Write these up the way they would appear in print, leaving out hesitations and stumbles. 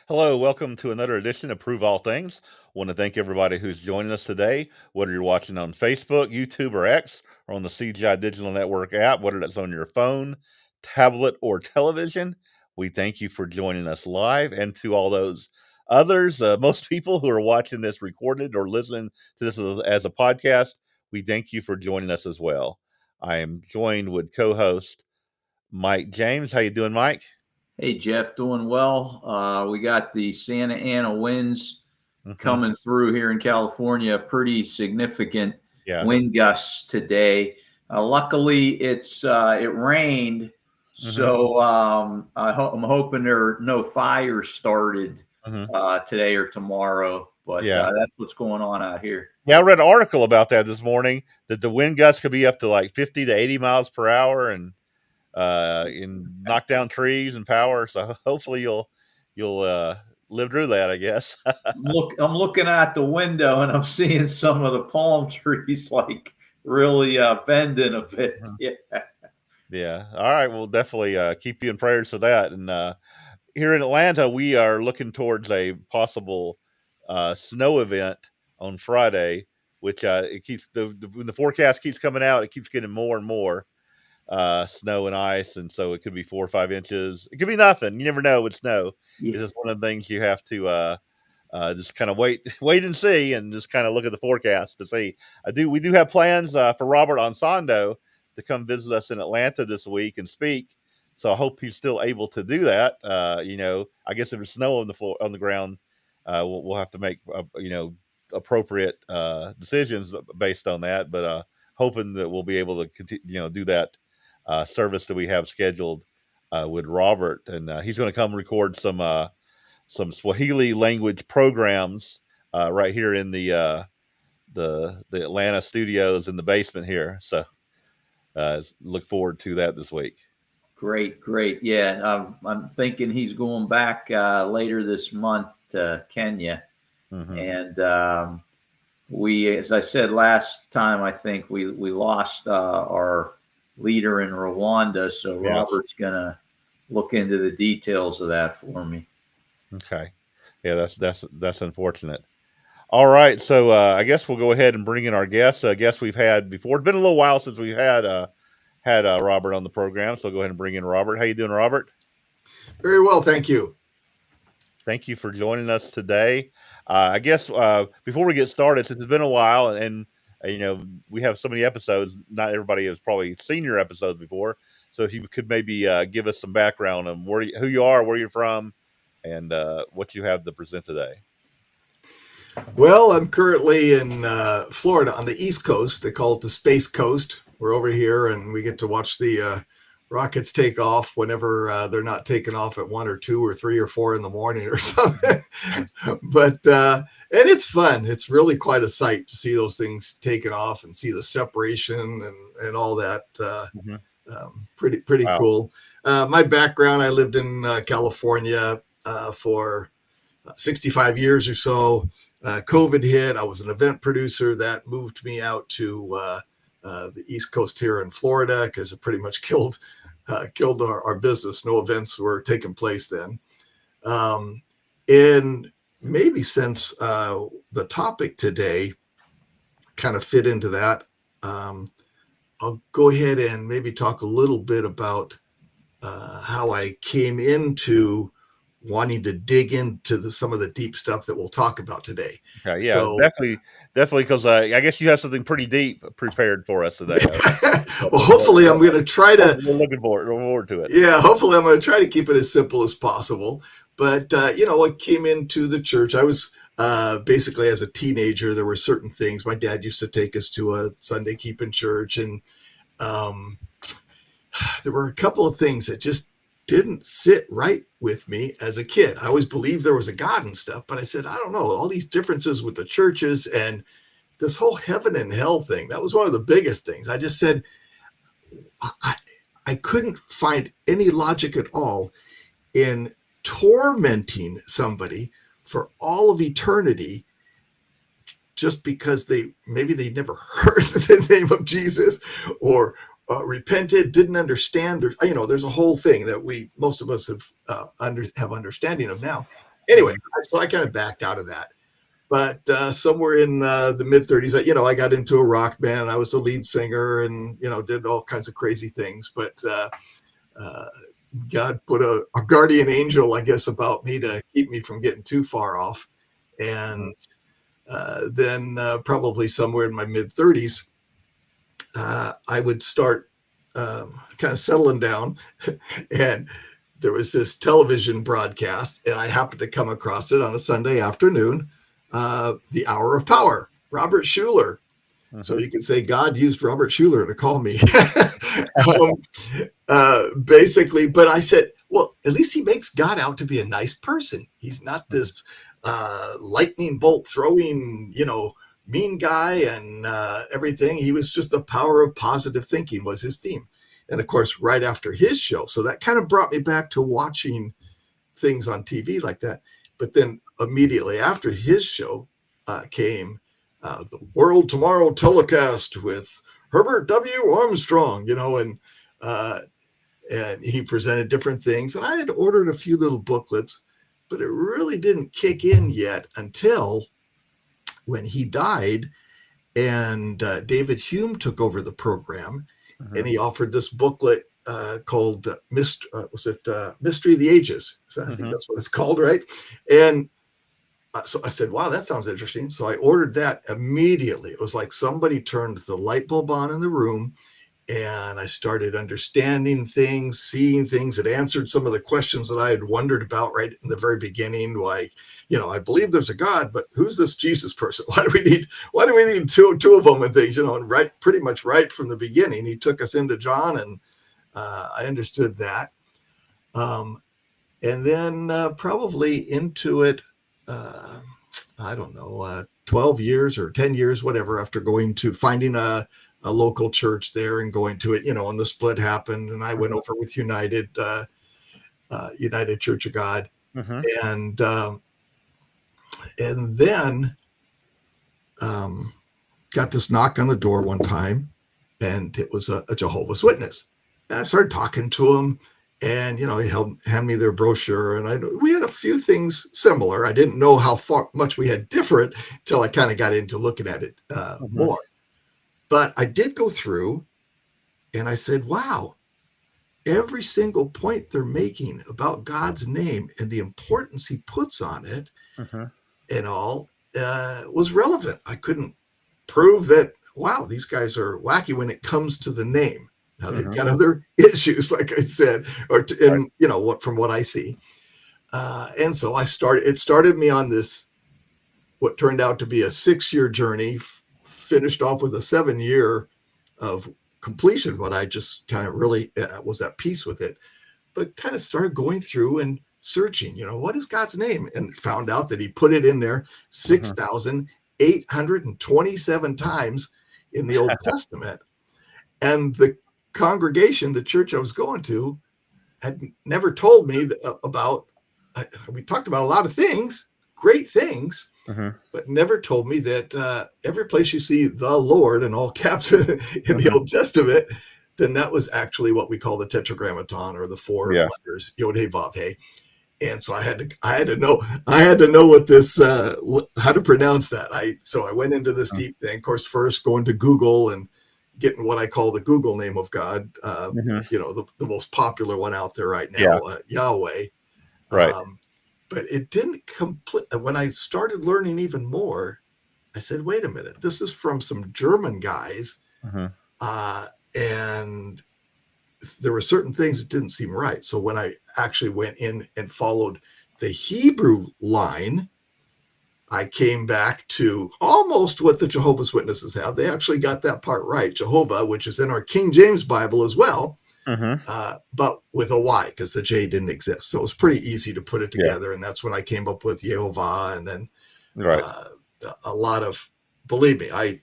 Hello, welcome to another edition of Prove All Things. Want to thank everybody who's joining us today, whether you're watching on Facebook, YouTube, or X, or on the CGI Digital Network app, whether that's on your phone, tablet, or television. We thank you for joining us live, and to all those others, most people who are watching this recorded or listening to this as a podcast, we thank you for joining us as well. I am joined with co-host Mike James. How you doing, Mike? Hey, Jeff, doing well. We got the Santa Ana winds Hmm. coming through here in California, pretty significant Yeah. wind gusts today. Luckily, it rained, Hmm. so I'm hoping there are no fires started Hmm. today or tomorrow. But Yeah. that's what's going on out here. Yeah, I read an article about that this morning that the wind gusts could be up to like 50 to 80 miles per hour and knock down trees and power. So hopefully you'll live through that, I guess. I'm looking out the window and I'm seeing some of the palm trees like really bending a bit. Mhm. Yeah. Yeah. All right. We'll definitely keep you in prayers for that. And here in Atlanta, we are looking towards a possible snow event on Friday, which it keeps when the forecast keeps coming out, it keeps getting more and more snow and ice, and so it could be 4 or 5 inches. It could be nothing. You never know with snow. Yeah. It's just one of the things you have to just kind of wait and see, and just kind of look at the forecast to see. We do have plans for Robert Ansando to come visit us in Atlanta this week and speak. So I hope he's still able to do that. I guess if it's snow on the floor on the ground, we'll have to make appropriate decisions based on that. But hoping that we'll be able to continue, do that service that we have scheduled with Robert, and he's going to come record some Swahili language programs right here in the Atlanta studios in the basement here. So look forward to that this week. Great, great. Yeah, I'm thinking he's going back later this month to Kenya. Hmm. And as I said last time, I think we lost our leader in Rwanda. So Yes. Robert's going to look into the details of that for me. Okay. Yeah, that's unfortunate. All right, so I guess we'll go ahead and bring in our guests. Guests we've had before. It's been a little while since we've had Robert on the program, so go ahead and bring in Robert. How you doing, Robert? Very well, thank you. Thank you for joining us today. I guess before we get started, since it's been a while, and we have so many episodes, not everybody has probably seen your episodes before. So if you could maybe give us some background on who you are, where you're from, and what you have to present today. Well, I'm currently in Florida on the East Coast. They call it the Space Coast. We're over here and we get to watch the rockets take off whenever they're not taking off at 1 or 2 or 3 or 4 in the morning or something. But and it's fun. It's really quite a sight to see those things taking off and see the separation and all that. Mm-hmm. Pretty Wow. cool. My background: I lived in California for 65 years or so. COVID hit. I was an event producer. That moved me out to the East Coast here in Florida because it pretty much killed our business. No events were taking place then. And maybe since the topic today kind of fit into that, I'll go ahead and maybe talk a little bit about how I came into wanting to dig into some of the deep stuff that we'll talk about today. Okay, yeah, So, definitely, because I guess you have something pretty deep prepared for us today. well, hopefully, I'm going to try to. We're looking forward to it. Yeah, hopefully, I'm going to try to keep it as simple as possible. But I came into the church. I was basically as a teenager. There were certain things. My dad used to take us to a Sunday keeping church, and um, there were a couple of things that just didn't sit right with me as a kid. I always believed there was a God and stuff, but I said, I don't know, all these differences with the churches and this whole heaven and hell thing. That was one of the biggest things. I just said, I couldn't find any logic at all in tormenting somebody for all of eternity just because they never heard the name of Jesus or repented, didn't understand. There's a whole thing that most of us have understanding of now. Anyway, so I kind of backed out of that. But somewhere in the mid 30s, I got into a rock band. I was the lead singer and, did all kinds of crazy things. But God put a guardian angel, I guess, about me to keep me from getting too far off. And then probably somewhere in my mid 30s, I would start kind of settling down. And there was this television broadcast, and I happened to come across it on a Sunday afternoon, The Hour of Power, Robert Schuller. So you could say God used Robert Schuller to call me. Basically, but I said, well, at least he makes God out to be a nice person. He's not this lightning bolt throwing, mean guy and everything. He was just the power of positive thinking was his theme. And of course, right after his show. So that kind of brought me back to watching things on TV like that. But then immediately after his show came the World Tomorrow telecast with Herbert W. Armstrong, and he presented different things. And I had ordered a few little booklets, but it really didn't kick in yet until when he died and David Hume took over the program. And he offered this booklet called Mystery of the Ages. So I think that's what it's called, right? And so I said, wow, that sounds interesting. So I ordered that immediately. It was like somebody turned the light bulb on in the room, and I started understanding things, seeing things. It answered some of the questions that I had wondered about right in the very beginning. Like, I believe there's a God, but who's this Jesus person? Why do we need two of them and things, and pretty much right from the beginning, he took us into John, and I understood that. And then probably into it, I don't know, 12 years or 10 years, whatever, after finding a local church there and going to it, and the split happened, and I went over with United Church of God. And then got this knock on the door one time, and it was a Jehovah's Witness. And I started talking to him, and, he handed me their brochure, and we had a few things similar. I didn't know how much we had different till I kind of got into looking at it more. But I did go through, and I said, wow, every single point they're making about God's name and the importance he puts on it and all was relevant. I couldn't prove that, wow, these guys are wacky when it comes to the name. Now they've got other issues, like I said, from what I see. And so it started me on this, what turned out to be a 6-year journey, finished off with a 7-year of completion, but I just kind of really was at peace with it, but kind of started going through and searching, what is God's name? And found out that he put it in there 6,827 times in the Old Testament. And the congregation, the church I was going to, had never told me about, we talked about a lot of things, great things, but never told me that every place you see the Lord in all caps in the Old Testament, then that was actually what we call the tetragrammaton, or the four letters, Yod He Vav He. And so I had to know what this, how to pronounce that. So I went into this deep thing, of course, first going to Google and getting what I call the Google name of God, the most popular one out there right now, Yahweh. Right. But it didn't complete. When I started learning even more, I said, wait a minute, this is from some German guys. And there were certain things that didn't seem right. So when I actually went in and followed the Hebrew line, I came back to almost what the Jehovah's Witnesses have. They actually got that part right. Jehovah, which is in our King James Bible as well, but with a Y, because the J didn't exist. So it was pretty easy to put it together. And that's when I came up with Yehovah. And then a lot of, believe me, I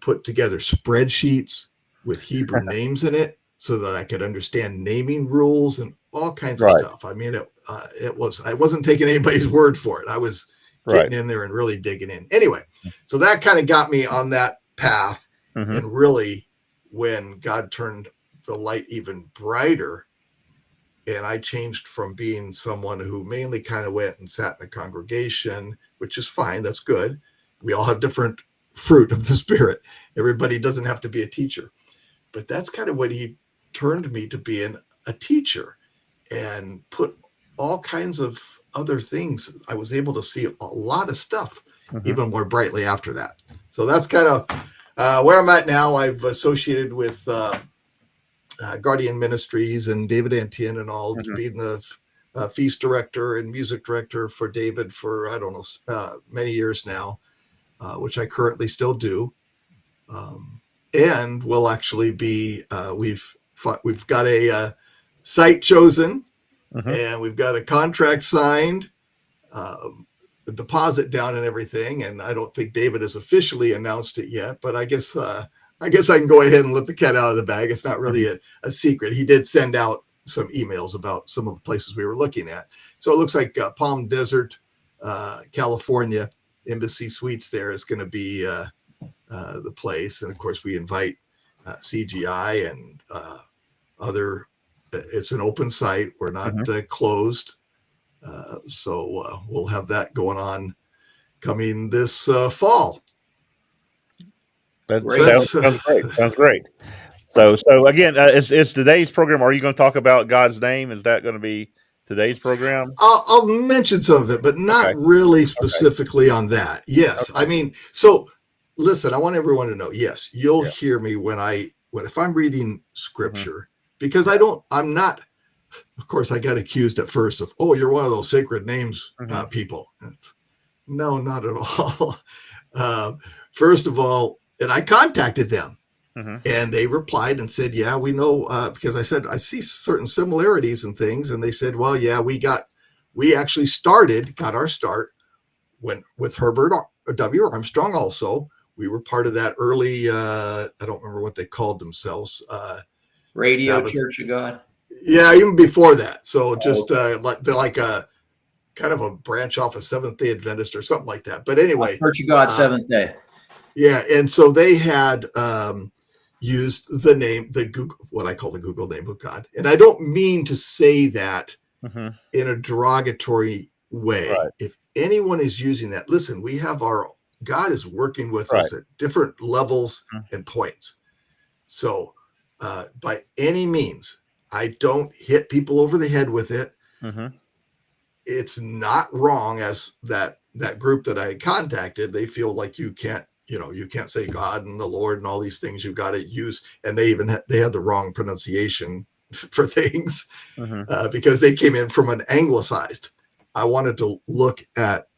put together spreadsheets with Hebrew names in it so that I could understand naming rules and all kinds of stuff. I mean, I wasn't taking anybody's word for it. I was getting in there and really digging in. Anyway, so that kind of got me on that path. And really, when God turned the light even brighter, and I changed from being someone who mainly kind of went and sat in the congregation, which is fine. That's good. We all have different fruit of the Spirit. Everybody doesn't have to be a teacher. But that's kind of what he turned me to being a teacher and put all kinds of other things. I was able to see a lot of stuff even more brightly after that. So that's kind of where I'm at now. I've associated with Guardian Ministries and David Etienne and all, being the feast director and music director for David for, I don't know, many years now, which I currently still do. And we'll actually be, we've got a site chosen, and we've got a contract signed, the deposit down and everything. And I don't think David has officially announced it yet, but I guess I can go ahead and let the cat out of the bag. It's not really a secret. He did send out some emails about some of the places we were looking at. So it looks like Palm Desert, California, Embassy Suites there is going to be the place. And of course, we invite CGI and other. It's an open site. We're not closed. So we'll have that going on coming this fall. Sounds great. Sounds great. So again, is today's program? Are you going to talk about God's name? Is that going to be today's program? I'll mention some of it, but not really specifically on that. Yes, I mean, so listen. I want everyone to know. Yes, you'll hear me if I'm reading scripture, because I'm not. Of course, I got accused at first of, oh, you're one of those sacred names people. No, not at all. First of all, and I contacted them, and they replied and said, yeah, we know, because I said, I see certain similarities and things. And they said, well, yeah, we actually got our start with Herbert W. Armstrong also. We were part of that early, I don't remember what they called themselves. Radio Sabbath. Church of God. Yeah, even before that. So just like a kind of a branch off of Seventh-day Adventist or something like that. But anyway. Church of God, Seventh Day. Yeah, and so they had used the name, what I call the Google name of God. And I don't mean to say that in a derogatory way. Right. If anyone is using that, listen, God is working with us at different levels and points. So by any means, I don't hit people over the head with it. It's not wrong, as that group that I contacted, they feel like you can't say God and the Lord and all these things. You've got to use, and they had the wrong pronunciation for things because they came in from an anglicized. I wanted to look at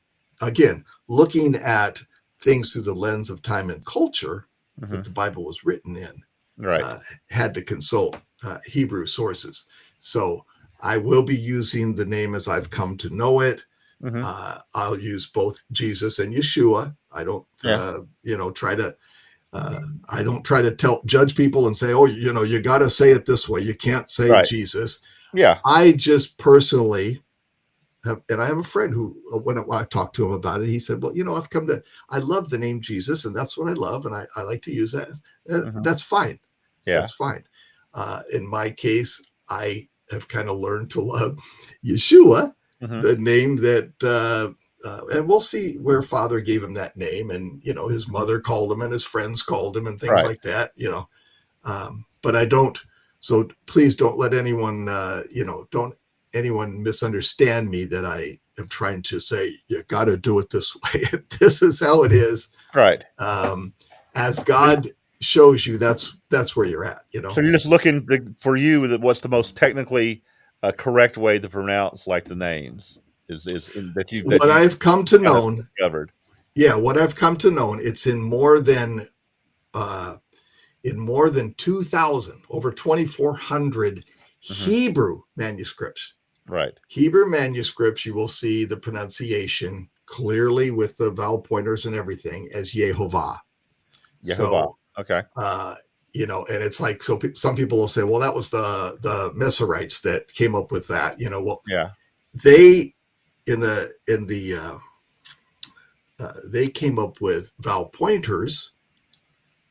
things through the lens of time and culture that the Bible was written in. Had to consult Hebrew sources. So I will be using the name as I've come to know it. I'll use both Jesus and Yeshua. I don't, I don't try to judge people and say, oh, you got to say it this way. You can't say Jesus. Yeah. I just personally and I have a friend who, when I talked to him about it, he said, well, I love the name Jesus, and that's what I love. And I like to use that. That's fine. Yeah. That's fine. In my case, I have kind of learned to love Yeshua, the name that, and we'll see where Father gave him that name, and his mother called him, and his friends called him, and things like that. But I don't. So please don't let anyone, don't anyone misunderstand me that I am trying to say you got to do it this way. This is how it is. Right. As God shows you, that's where you're at. So you're just looking for what's the most technically correct way to pronounce like the names what I've come to know. Discovered. Yeah, what I've come to know, it's in more than 2,000, over 2,400 Hebrew manuscripts. Right. Hebrew manuscripts, you will see the pronunciation clearly with the vowel pointers and everything as Yehovah. Yehovah. So, okay. And it's like, so some people will say, well, that was the Meserites that came up with that. Well, yeah, they they came up with vowel pointers,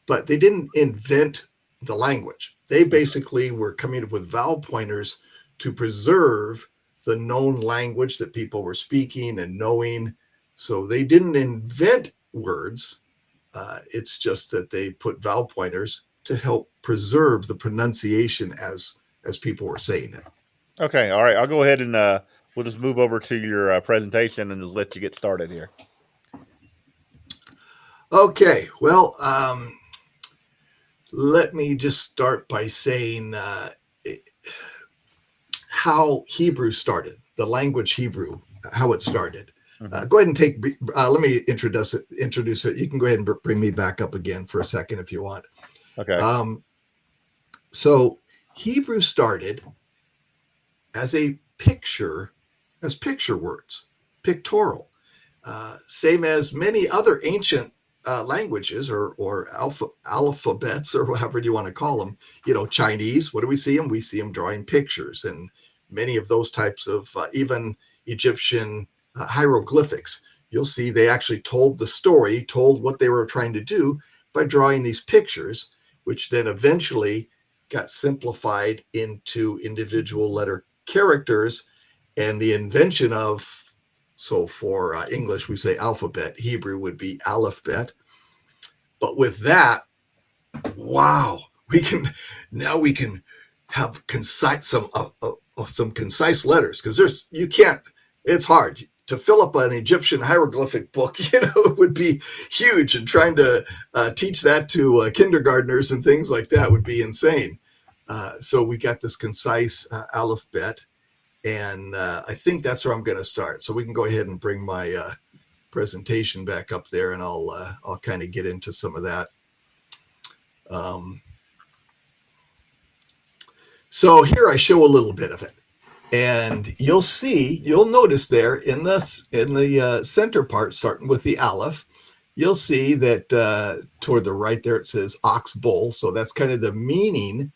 but they didn't invent the language. They basically were coming up with vowel pointers to preserve the known language that people were speaking and knowing. So they didn't invent words. It's just that they put vowel pointers to help preserve the pronunciation as people were saying it. Okay, all right. I'll go ahead and we'll just move over to your presentation and just let you get started here. Okay, well, let me just start by saying how Hebrew started, the language Hebrew, how it started. Go ahead and let me introduce it. You can go ahead and bring me back up again for a second if you want. Okay. So Hebrew started as picture words, pictorial, same as many other ancient languages or alphabets or whatever you want to call them. Chinese, what do we see them? We see them drawing pictures, and many of those types of even Egyptian hieroglyphics. You'll see they actually told what they were trying to do by drawing these pictures, which then eventually got simplified into individual letter characters, and the invention of, so for English we say alphabet, Hebrew would be alphabet. But with that, wow, we can have some concise letters, because it's hard to fill up an Egyptian hieroglyphic book. It would be huge, and trying to teach that to kindergartners and things like that would be insane. So we got this concise alphabet, and I think that's where I'm going to start. So we can go ahead and bring my presentation back up there, and I'll kind of get into some of that. So here I show a little bit of it, and you'll notice there in the center part, starting with the aleph, you'll see that toward the right there it says ox bull. So that's kind of the meaning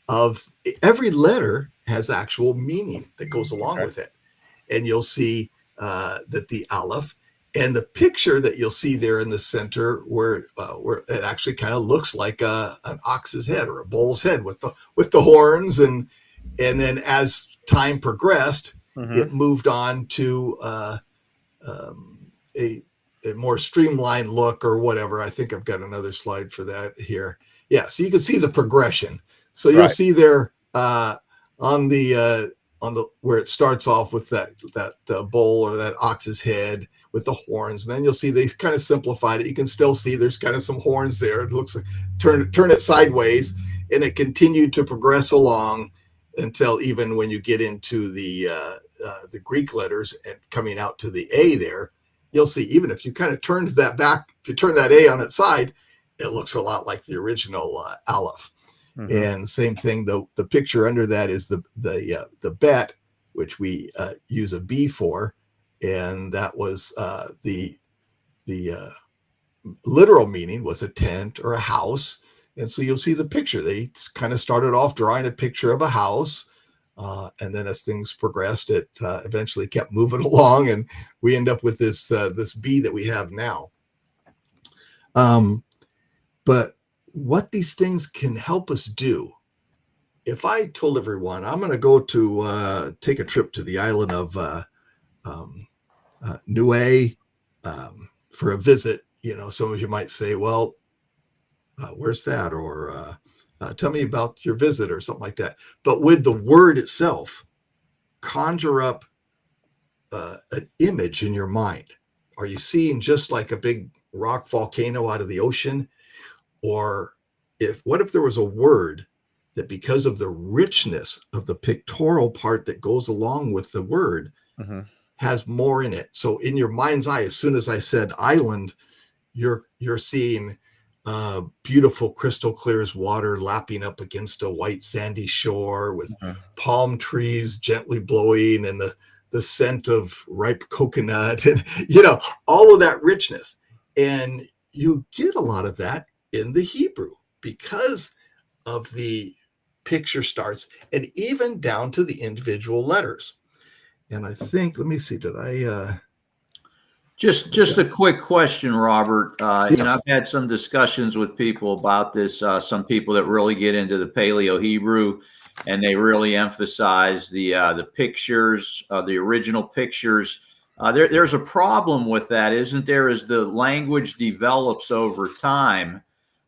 of every letter has actual meaning that goes along with it. And you'll see that the aleph and the picture that you'll see there in the center, where it actually kind of looks like an ox's head or a bull's head with the horns, and then as time progressed, it moved on to a more streamlined look or whatever. I think I've got another slide for that here. Yeah, so you can see the progression. So you'll see there on the where it starts off with that bull or that ox's head with the horns, and then you'll see they kind of simplified it. You can still see there's kind of some horns there. It looks like turn it sideways, and it continued to progress along until even when you get into the Greek letters and coming out to the A there, you'll see even if you kind of turned that back, if you turn that A on its side, it looks a lot like the original aleph. And same thing, the picture under that is the bet, which we use a B for, and that was the literal meaning was a tent or a house. And so you'll see the picture. They kind of started off drawing a picture of a house, and then as things progressed, it eventually kept moving along, and we end up with this B that we have now. But what these things can help us do, if I told everyone I'm going to go to take a trip to the island of Niue for a visit, some of you might say, well, where's that? Or tell me about your visit or something like that. But with the word itself, conjure up an image in your mind. Are you seeing just like a big rock volcano out of the ocean? Or what if there was a word that, because of the richness of the pictorial part that goes along with the word, has more in it? So in your mind's eye, as soon as I said island, you're seeing beautiful crystal clear water lapping up against a white sandy shore with palm trees gently blowing, and the scent of ripe coconut, and all of that richness. And you get a lot of that in the Hebrew because of the picture starts, and even down to the individual letters. And I think, let me see, did I Just a quick question, Robert. Yes. I've had some discussions with people about this. Some people that really get into the Paleo Hebrew, and they really emphasize the pictures, the original pictures. There's a problem with that, isn't there? As the language develops over time,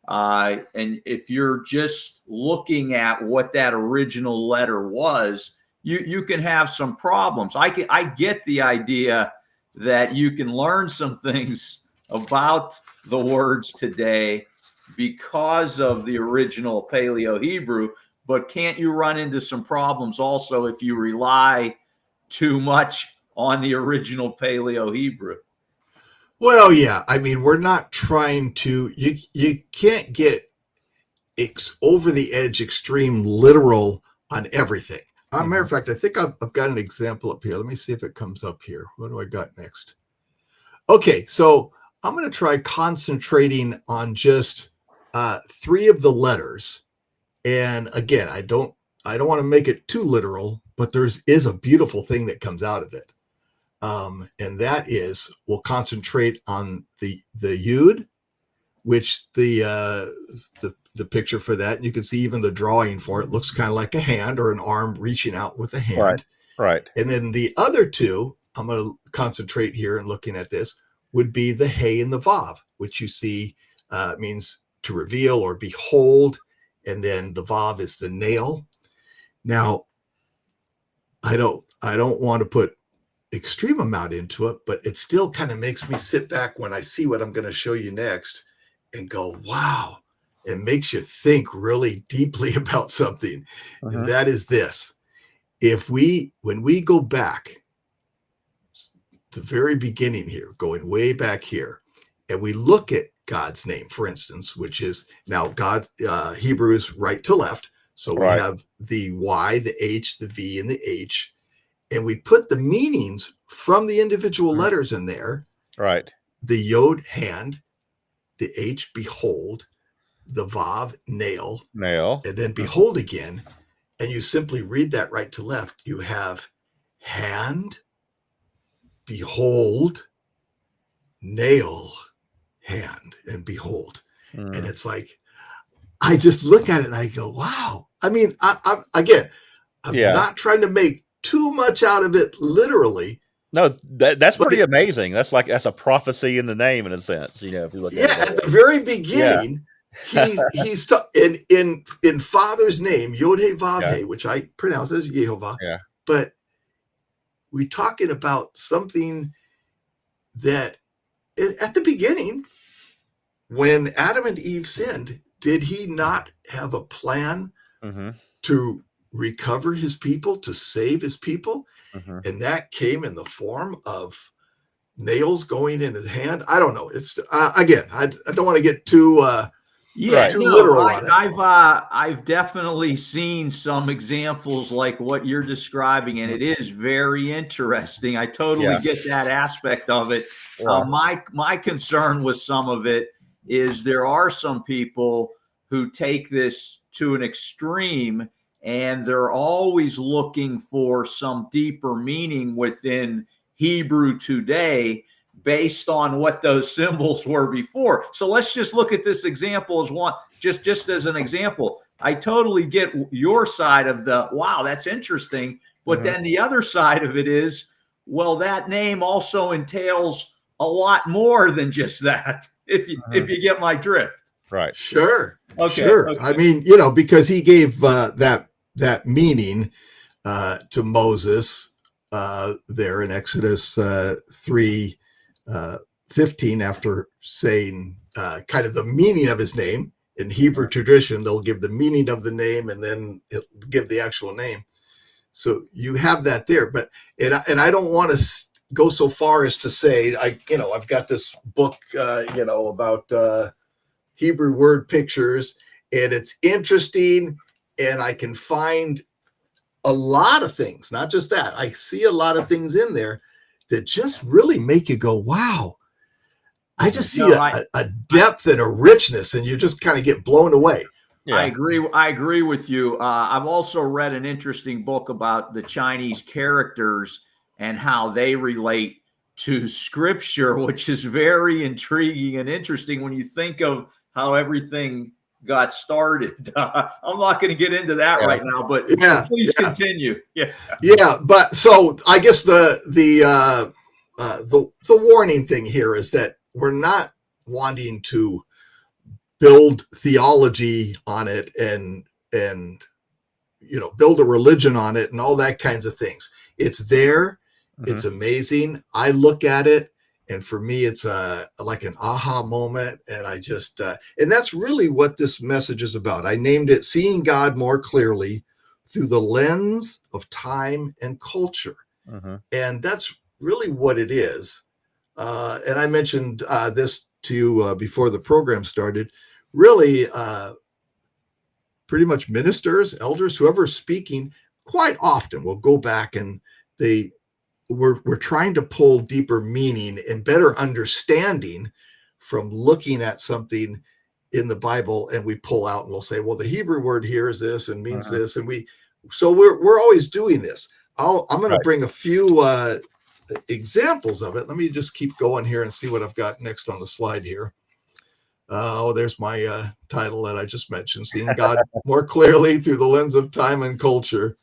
and if you're just looking at what that original letter was, you can have some problems. I get the idea that you can learn some things about the words today because of the original Paleo Hebrew, but can't you run into some problems also if you rely too much on the original Paleo Hebrew? Well, yeah. I mean, we're not trying to. You can't get over the edge, extreme, literal on everything. Matter of fact, I think I've got an example up here. Let me see if it comes up here. What do I got next? Okay, so I'm going to try concentrating on just 3 of the letters. And again, I don't want to make it too literal, but is a beautiful thing that comes out of it. And that is, we'll concentrate on the Yud, which the picture for that, and you can see even the drawing for it looks kind of like a hand or an arm reaching out with a hand. Right. And then the other 2, I'm going to concentrate here and looking at this, would be the Hey and the Vav, which you see means to reveal or behold. And then the Vav is the nail. Now, I don't want to put extreme amount into it, but it still kind of makes me sit back when I see what I'm going to show you next and go, wow. It makes you think really deeply about something. And that is this. When we go back to the very beginning here, going way back here, and we look at God's name, for instance, which is now God, Hebrew is right to left. So we have the Y, the H, the V, and the H, and we put the meanings from the individual letters in there. Right. The Yod, hand, the H, behold, the Vav, nail, and then behold again. And you simply read that right to left. You have hand, behold, nail, hand, and behold. And it's like, I just look at it and I go, wow. I mean, I'm not trying to make too much out of it literally. No, that's pretty amazing. That's a prophecy in the name, in a sense. If you look at it. At the very beginning, he's in Father's name, Yod He Vav He, which I pronounce as Yehovah. Yeah. But we're talking about something that at the beginning, when Adam and Eve sinned, did he not have a plan to recover his people, to save his people? And that came in the form of nails going in his hand. I don't know. It's again, I don't want to get too literal on it. I've definitely seen some examples like what you're describing, and it is very interesting. I totally get that aspect of it. My concern with some of it is there are some people who take this to an extreme, and they're always looking for some deeper meaning within Hebrew today based on what those symbols were before. So let's just look at this example as one, just as an example. I totally get your side of the, wow, that's interesting. But then the other side of it is, well, that name also entails a lot more than just that, if you get my drift. Right. Sure. Okay. Sure. Okay. I mean, because he gave that meaning to Moses there in Exodus 3:15, after saying kind of the meaning of his name. In Hebrew tradition, they'll give the meaning of the name and then give the actual name. So you have that there, but and I don't want to go so far as to say I've got this book about Hebrew word pictures, and it's interesting, and I can find a lot of things, not just that. I see a lot of things in there that just really make you go, wow. I just see a depth and a richness, and you just kind of get blown away. Yeah. I agree with you. I've also read an interesting book about the Chinese characters and how they relate to Scripture, which is very intriguing and interesting when you think of how everything got started. I'm not going to get into that right now, but please continue. Yeah. But so I guess the warning thing here is that we're not wanting to build theology on it and build a religion on it and all that kinds of things. It's there. Mm-hmm. It's amazing. I look at it, and for me, it's like an aha moment. And I just, and that's really what this message is about. I named it Seeing God More Clearly Through the Lens of Time and Culture. Mm-hmm. And that's really what it is. And I mentioned this to you before the program started. Really, pretty much ministers, elders, whoever's speaking, quite often will go back and we're trying to pull deeper meaning and better understanding from looking at something in the Bible, and we pull out and we'll say, well, the Hebrew word here is this and means this, and we're always doing this. I'm going to bring a few examples of it. Let me just keep going here and see what I've got next on the slide here. There's my title that I just mentioned, Seeing God More Clearly Through the Lens of Time and Culture.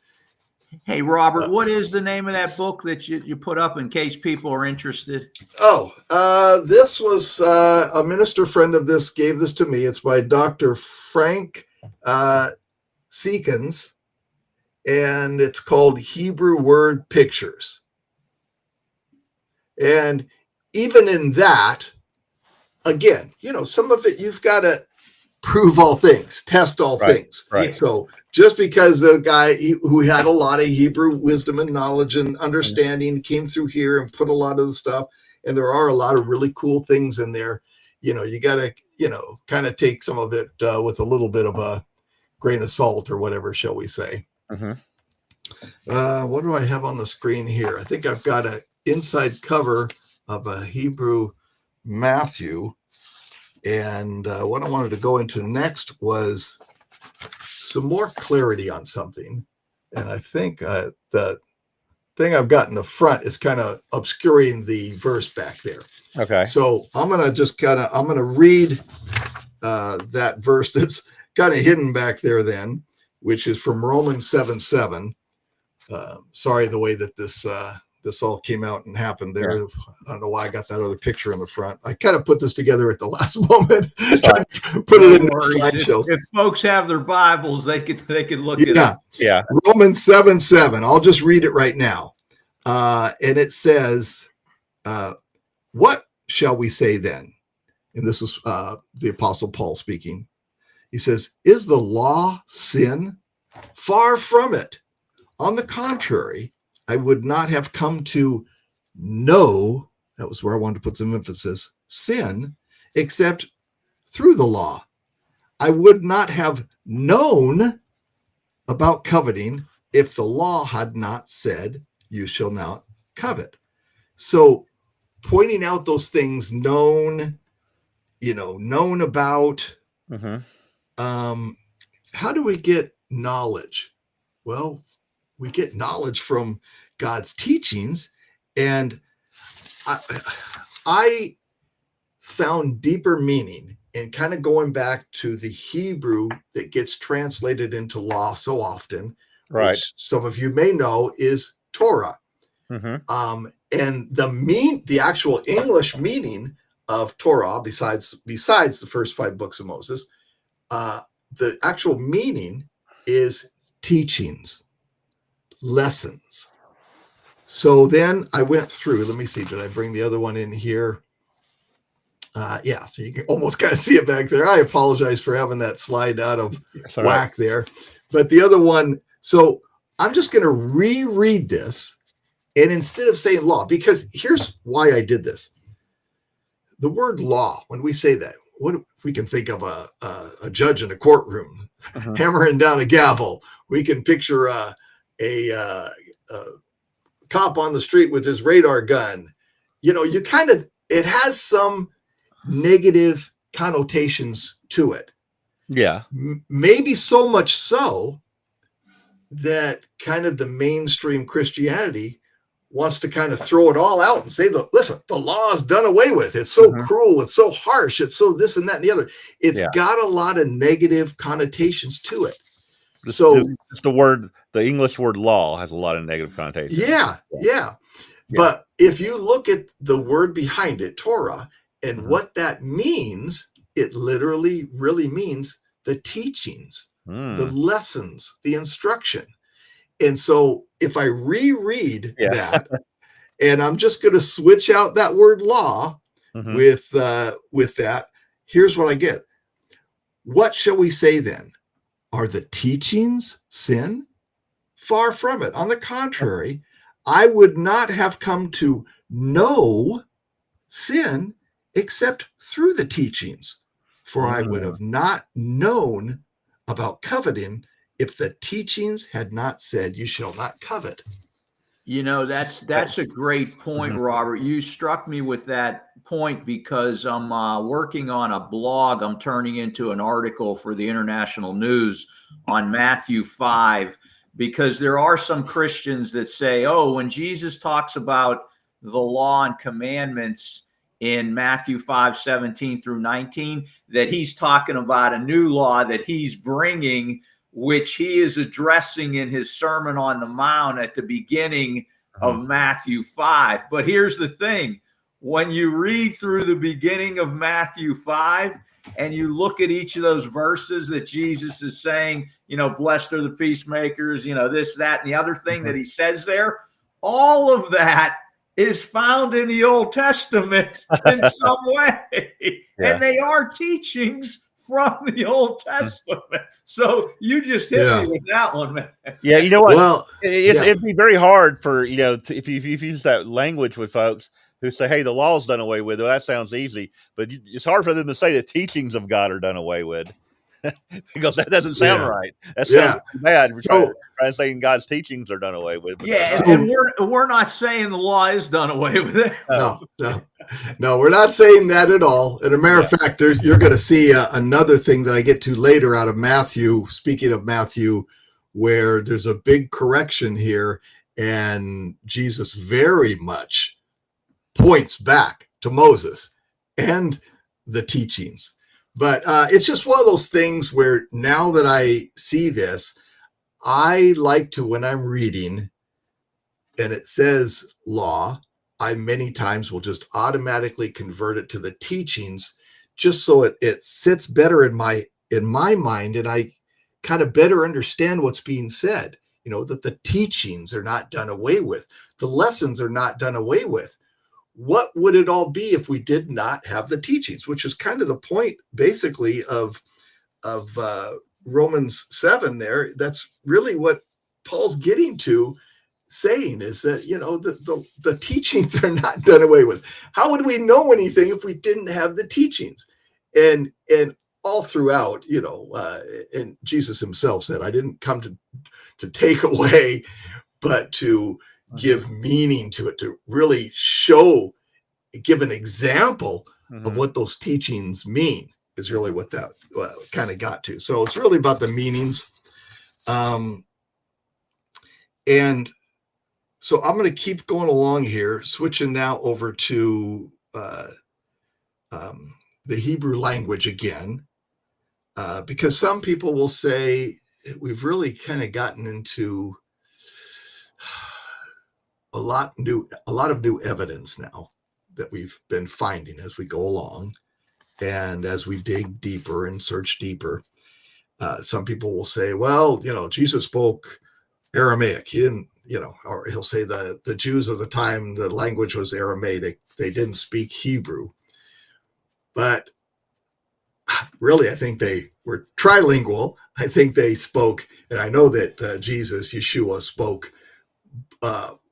Hey, Robert, what is the name of that book that you put up in case people are interested? This was a minister friend of this gave this to me. It's by Dr. Frank Seekins, and it's called Hebrew Word Pictures. And even in that, again, some of it you've got to prove all things, test all things. Right. So just because the guy who had a lot of Hebrew wisdom and knowledge and understanding came through here and put a lot of the stuff, and there are a lot of really cool things in there, you got to, kind of take some of it with a little bit of a grain of salt or whatever, shall we say. Mm-hmm. What do I have on the screen here? I think I've got an inside cover of a Hebrew Matthew, and what I wanted to go into next was some more clarity on something, and I think the thing I've got in the front is kind of obscuring the verse back there. Okay, so I'm gonna read that verse that's kind of hidden back there then, which is from Romans 7:7. Sorry the way that this all came out and happened there. Yeah. I don't know why I got that other picture in the front. I kind of put this together at the last moment. Put it in the slideshow. If folks have their Bibles, they could look at it. Yeah. Romans 7:7. I'll just read it right now. And it says, what shall we say then? And this is the Apostle Paul speaking. He says, is the law sin? Far from it. On the contrary, I would not have come to know, that was where I wanted to put some emphasis, sin, except through the law. I would not have known about coveting if the law had not said, you shall not covet. So pointing out those things known about, how do we get knowledge? Well, we get knowledge from God's teachings, and I found deeper meaning in kind of going back to the Hebrew that gets translated into law so often, which some of you may know is Torah. Mm-hmm. And the actual English meaning of Torah, besides the first 5 books of Moses, the actual meaning is teachings, lessons. So then I went through, let me see, did I bring the other one in here? So you can almost kind of see it back there. I apologize for having that slide out of whack there. But the other one, so I'm just going to reread this. And instead of saying law, because here's why I did this. The word law, when we say that, what we can think of a judge in a courtroom hammering down a gavel. We can picture a cop on the street with his radar gun. It has some negative connotations to it. Yeah. Maybe so much so that kind of the mainstream Christianity wants to kind of throw it all out and say, listen, the law is done away with. It's so cruel. It's so harsh. It's so this and that and the other. It's got a lot of negative connotations to it. So the English word law has a lot of negative connotations. Yeah. But if you look at the word behind it, Torah, and what that means, it literally really means the teachings, the lessons, the instruction. And so if I reread that, and I'm just going to switch out that word law with that, here's what I get. What shall we say then? Are the teachings sin? Far from it. On the contrary, I would not have come to know sin except through the teachings, for I would have not known about coveting if the teachings had not said, you shall not covet. That's a great point, Robert. You struck me with that point because I'm working on a blog. I'm turning into an article for the International News on Matthew 5, because there are some Christians that say, oh, when Jesus talks about the law and commandments in Matthew 5:17 through 19, that he's talking about a new law that he's bringing, which he is addressing in his Sermon on the Mount at the beginning of Matthew 5. But here's the thing. When you read through the beginning of Matthew 5 and you look at each of those verses that Jesus is saying, blessed are the peacemakers, this, that, and the other thing that he says there, all of that is found in the Old Testament in some way. And they are teachings from the Old Testament. So you just hit me with that one, man. Yeah, you know what? Well, it'd be very hard for, if you use that language with folks who say, hey, the law's done away with. Well, that sounds easy. But it's hard for them to say the teachings of God are done away with. Because that doesn't sound right. That sounds bad. We're trying to say God's teachings are done away with. And we're not saying the law is done away with it. No, we're not saying that at all. And a matter of fact, you're going to see another thing that I get to later out of Matthew, speaking of Matthew, where there's a big correction here, and Jesus very much points back to Moses and the teachings. But it's just one of those things where now that I see this, I like to, when I'm reading and it says law, I many times will just automatically convert it to the teachings, just so it sits better in my mind, and I kind of better understand what's being said. That the teachings are not done away with. The lessons are not done away with. What would it all be if we did not have the teachings, which is kind of the point basically of Romans 7 there. That's really what Paul's getting to, saying is that, the teachings are not done away with. How would we know anything if we didn't have the teachings? And all throughout, and Jesus himself said, I didn't come to take away, but to give meaning to it, to really give an example of what those teachings mean, is really what that kind of got to. So it's really about the meanings. And so I'm going to keep going along here, switching now over to the Hebrew language again, because some people will say we've really kind of gotten into a lot of new evidence now that we've been finding as we go along, and as we dig deeper and search deeper. Some people will say, well, Jesus spoke Aramaic. He didn't, or he'll say the Jews of the time, the language was Aramaic. They didn't speak Hebrew. But really, I think they were trilingual. I think they spoke, and I know that Yeshua spoke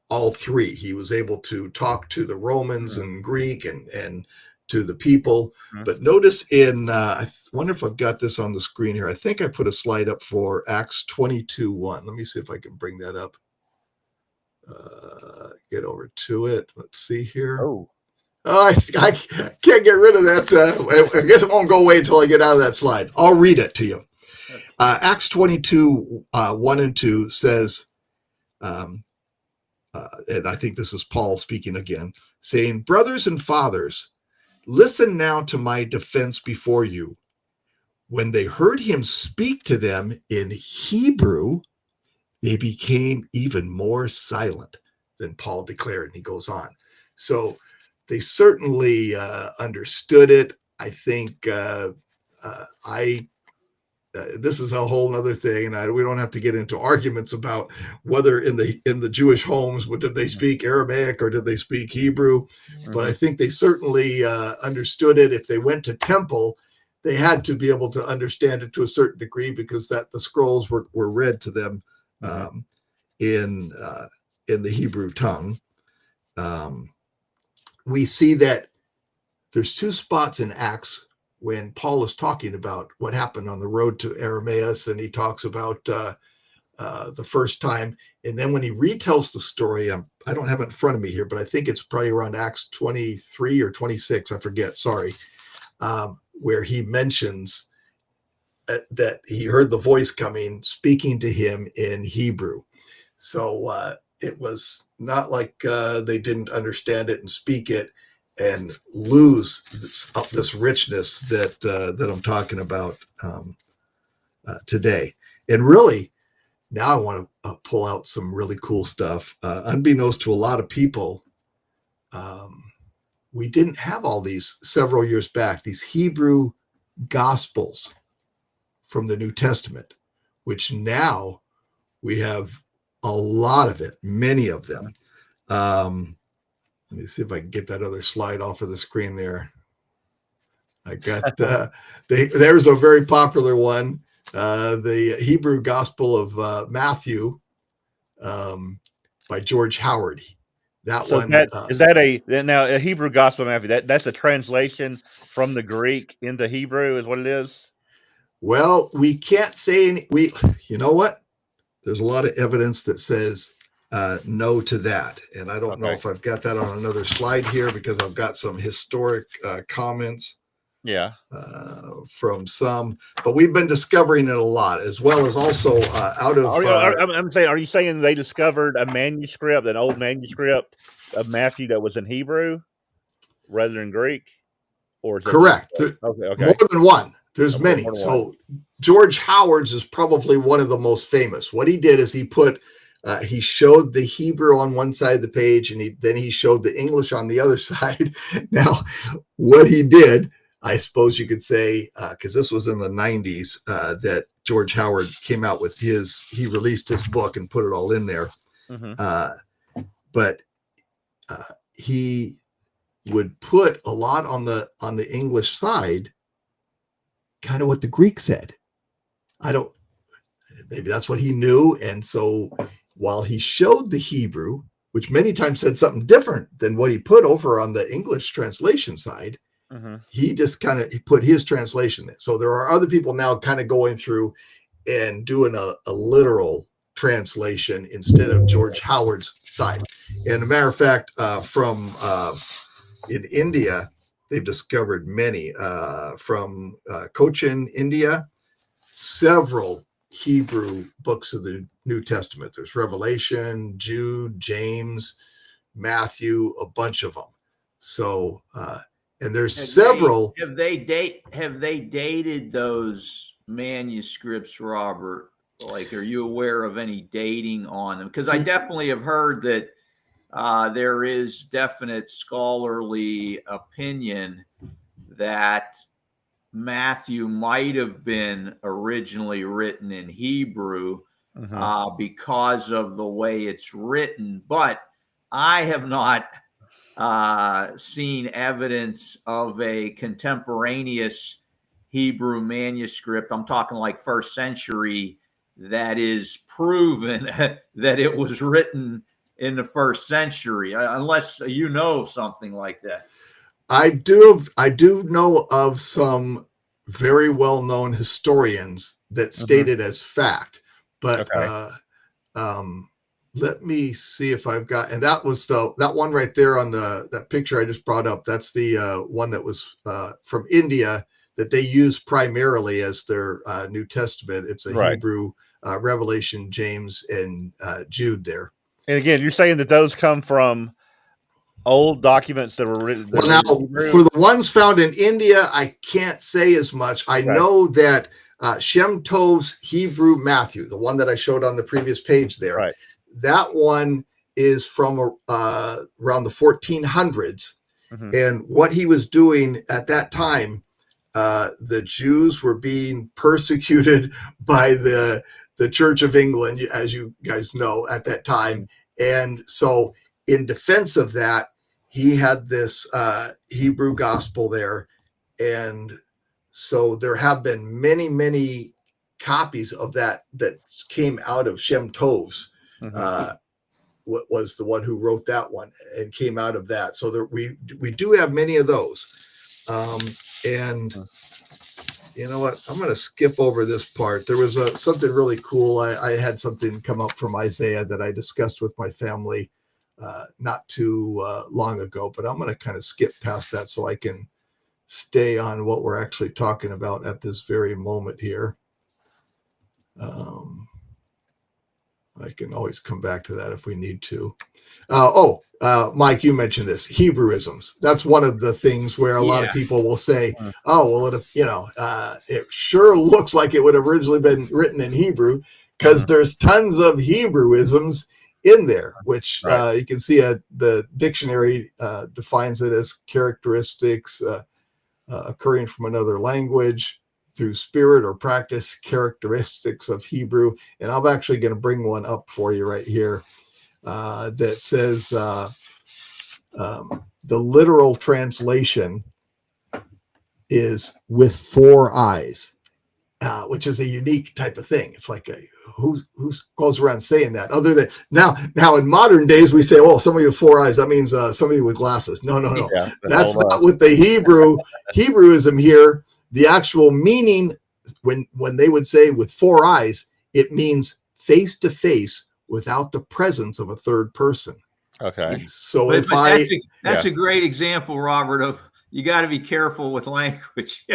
all three. He was able to talk to the Romans and Greek and to the people. But notice I wonder if I've got this on the screen here. I think I put a slide up for Acts 22:1. Let me see if I can bring that up. Get over to it. Let's see here. I can't get rid of that. I guess it won't go away until I get out of that slide. I'll read it to you. Acts 22:1 and 2 says, and I think this is Paul speaking again, saying, "Brothers and fathers, listen now to my defense before you. When they heard him speak to them in Hebrew, they became even more silent than Paul declared." And he goes on. So they certainly understood it. I think this is a whole other thing, and we don't have to get into arguments about whether in the Jewish homes, did they speak Aramaic or did they speak Hebrew? But I think they certainly understood it. If they went to temple, they had to be able to understand it to a certain degree, because the scrolls were read to them in the Hebrew tongue. We see that there's two spots in Acts when Paul is talking about what happened on the road to Aramaeus, and he talks about the first time. And then when he retells the story, I don't have it in front of me here, but I think it's probably around Acts 23 or 26, I forget, sorry, where he mentions that he heard the voice coming, speaking to him in Hebrew. So it was not like they didn't understand it and speak it and lose this richness that I'm talking about today. And really, now I want to pull out some really cool stuff. Unbeknownst to a lot of people, we didn't have all these several years back, these Hebrew Gospels from the New Testament, which now we have a lot of it, many of them. Let me see if I can get that other slide off of the screen there. I got, there's a very popular one, the Hebrew Gospel of Matthew by George Howard. That so one. Is that a Hebrew Gospel of Matthew? That's a translation from the Greek into Hebrew is what it is? Well, we can't say you know what? There's a lot of evidence that says no to that. And I don't know if I've got that on another slide here, because I've got some historic comments from some, but we've been discovering it a lot, as well as also out of. I'm saying, are you saying they discovered a manuscript, an old manuscript of Matthew that was in Hebrew rather than Greek? Or is correct? Okay. More than one. There's many. So George Howard's is probably one of the most famous. What he did is he showed the Hebrew on one side of the page, and then he showed the English on the other side. Now, what he did, I suppose you could say, because this was in the 90s that George Howard came out with he released his book and put it all in there. But he would put a lot on the English side, kind of what the Greek said. Maybe that's what he knew. And so while he showed the Hebrew, which many times said something different than what he put over on the English translation side, he just he put his translation there. So there are other people now kind of going through and doing a literal translation instead of George Howard's side. And a matter of fact, from in India, they've discovered many from Cochin, India, several Hebrew books of the New Testament. There's Revelation, Jude, James, Matthew, a bunch of them. So, and there's several. Have they dated those manuscripts, Robert? Like, are you aware of any dating on them? Because I definitely have heard that there is definite scholarly opinion that Matthew might have been originally written in Hebrew because of the way it's written. But I have not seen evidence of a contemporaneous Hebrew manuscript. I'm talking like first century, that is proven that it was written in the first century, unless you know of something like that. I do know of some very well-known historians that state it as fact, but let me see if I've got, and that was that one right there on that picture I just brought up. That's the one that was from India that they use primarily as their New Testament. It's a Hebrew, Revelation, James, and Jude there. And again, you're saying that those come from old documents that were written Well, now in Hebrew? for the ones found in India, I can't say as much. I Okay. know that Shem Tov's Hebrew Matthew, the one that I showed on the previous page there, Right. that one is from around the 1400s. Mhm. And what he was doing at that time, the Jews were being persecuted by the Church of England, as you guys know, at that time. And so in defense of that, he had this Hebrew gospel there. And so there have been many, many copies of that came out of Shem Tov's. Was the one who wrote that one and came out of that. So there, we do have many of those. And you know what? I'm going to skip over this part. There was something really cool. I had something come up from Isaiah that I discussed with my family not too long ago, but I'm going to kind of skip past that so I can stay on what we're actually talking about at this very moment here. I can always come back to that if we need to. Mike, you mentioned this, Hebrewisms. That's one of the things where a lot of people will say, oh, well, it sure looks like it would have originally been written in Hebrew, because there's tons of Hebrewisms in there, which you can see the dictionary defines it as characteristics occurring from another language through spirit or practice, characteristics of Hebrew. And I'm actually going to bring one up for you right here that says the literal translation is with 4 eyes, which is a unique type of thing. It's like who goes around saying that? Other than now in modern days we say, oh, somebody with 4 eyes, that means somebody with glasses. No. Yeah, that's not what the Hebrewism here. The actual meaning, when they would say with 4 eyes, it means face to face without the presence of a third person. Okay. So that's a great example, Robert, of you got to be careful with language.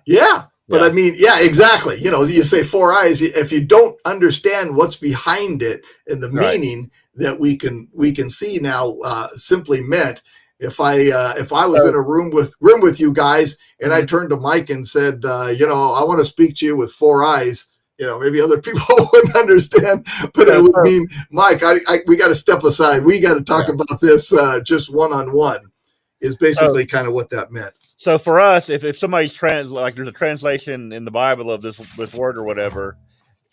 Yeah. But I mean, yeah, exactly. You know, you say 4 eyes. If you don't understand what's behind it and the meaning that we can see now, simply meant, if I was in a room with you guys and I turned to Mike and said, I want to speak to you with 4 eyes, maybe other people wouldn't understand, but it would mean, Mike, we got to step aside. We got to talk about this just one-on-one, is basically kind of what that meant. So for us, if somebody's like there's a translation in the Bible of this word or whatever,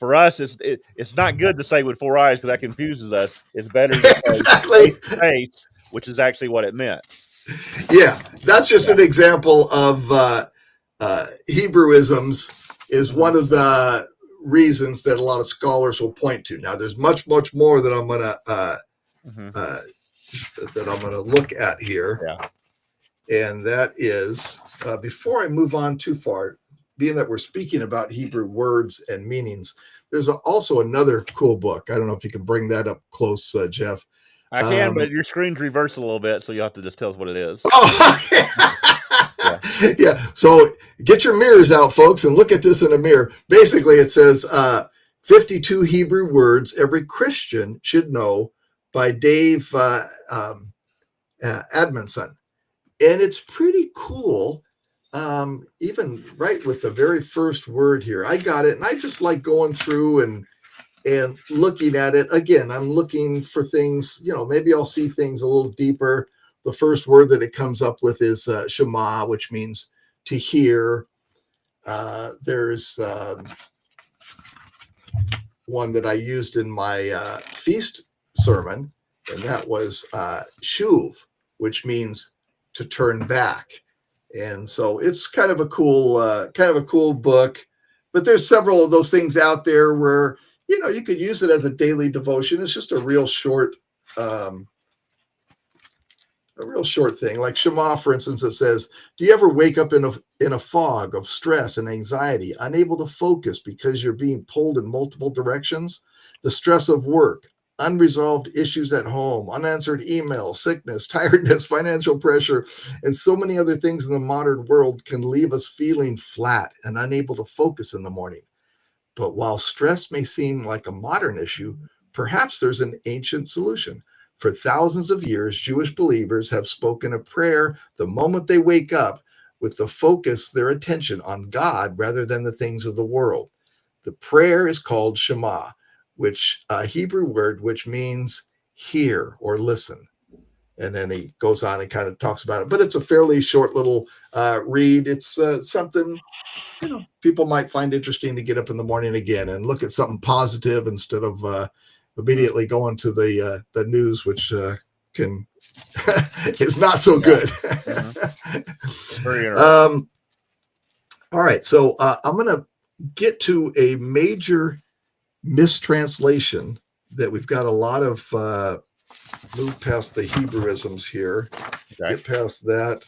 for us it's not good to say with 4 eyes because that confuses us. It's better to say face, which is actually what it meant. Yeah, that's just an example of Hebrewisms is one of the reasons that a lot of scholars will point to. Now, there's much more that I'm gonna look at here. Yeah. And that is, before I move on too far, being that we're speaking about Hebrew words and meanings, there's also another cool book. I don't know if you can bring that up close, Jeff. I can, but your screen's reversed a little bit, so you'll have to just tell us what it is. Oh, yeah. So get your mirrors out, folks, and look at this in a mirror. Basically, it says 52 Hebrew words every Christian should know by Dave Admonson. And it's pretty cool. Even right with the very first word here, I got it. And I just like going through and looking at it. Again, I'm looking for things, maybe I'll see things a little deeper. The first word that it comes up with is Shema, which means to hear. There's one that I used in my feast sermon, and that was shuv, which means to turn back. And so it's kind of a cool book. But there's several of those things out there where you could use it as a daily devotion. It's just a real short thing. Like Shema, for instance, it says, do you ever wake up in a fog of stress and anxiety, unable to focus because you're being pulled in multiple directions? The stress of work, unresolved issues at home, unanswered emails, sickness, tiredness, financial pressure, and so many other things in the modern world can leave us feeling flat and unable to focus in the morning. But while stress may seem like a modern issue, perhaps there's an ancient solution. For thousands of years, Jewish believers have spoken a prayer the moment they wake up, with the focus their attention on God rather than the things of the world. The prayer is called Shema, which a Hebrew word which means hear or listen. And then he goes on and kind of talks about it, but it's a fairly short little read. It's something, people might find interesting to get up in the morning again and look at something positive instead of immediately going to the news, which can is not so good. Very interesting. All right, so I'm going to get to a major mistranslation that we've got a lot of move past the Hebrewisms here, get past that,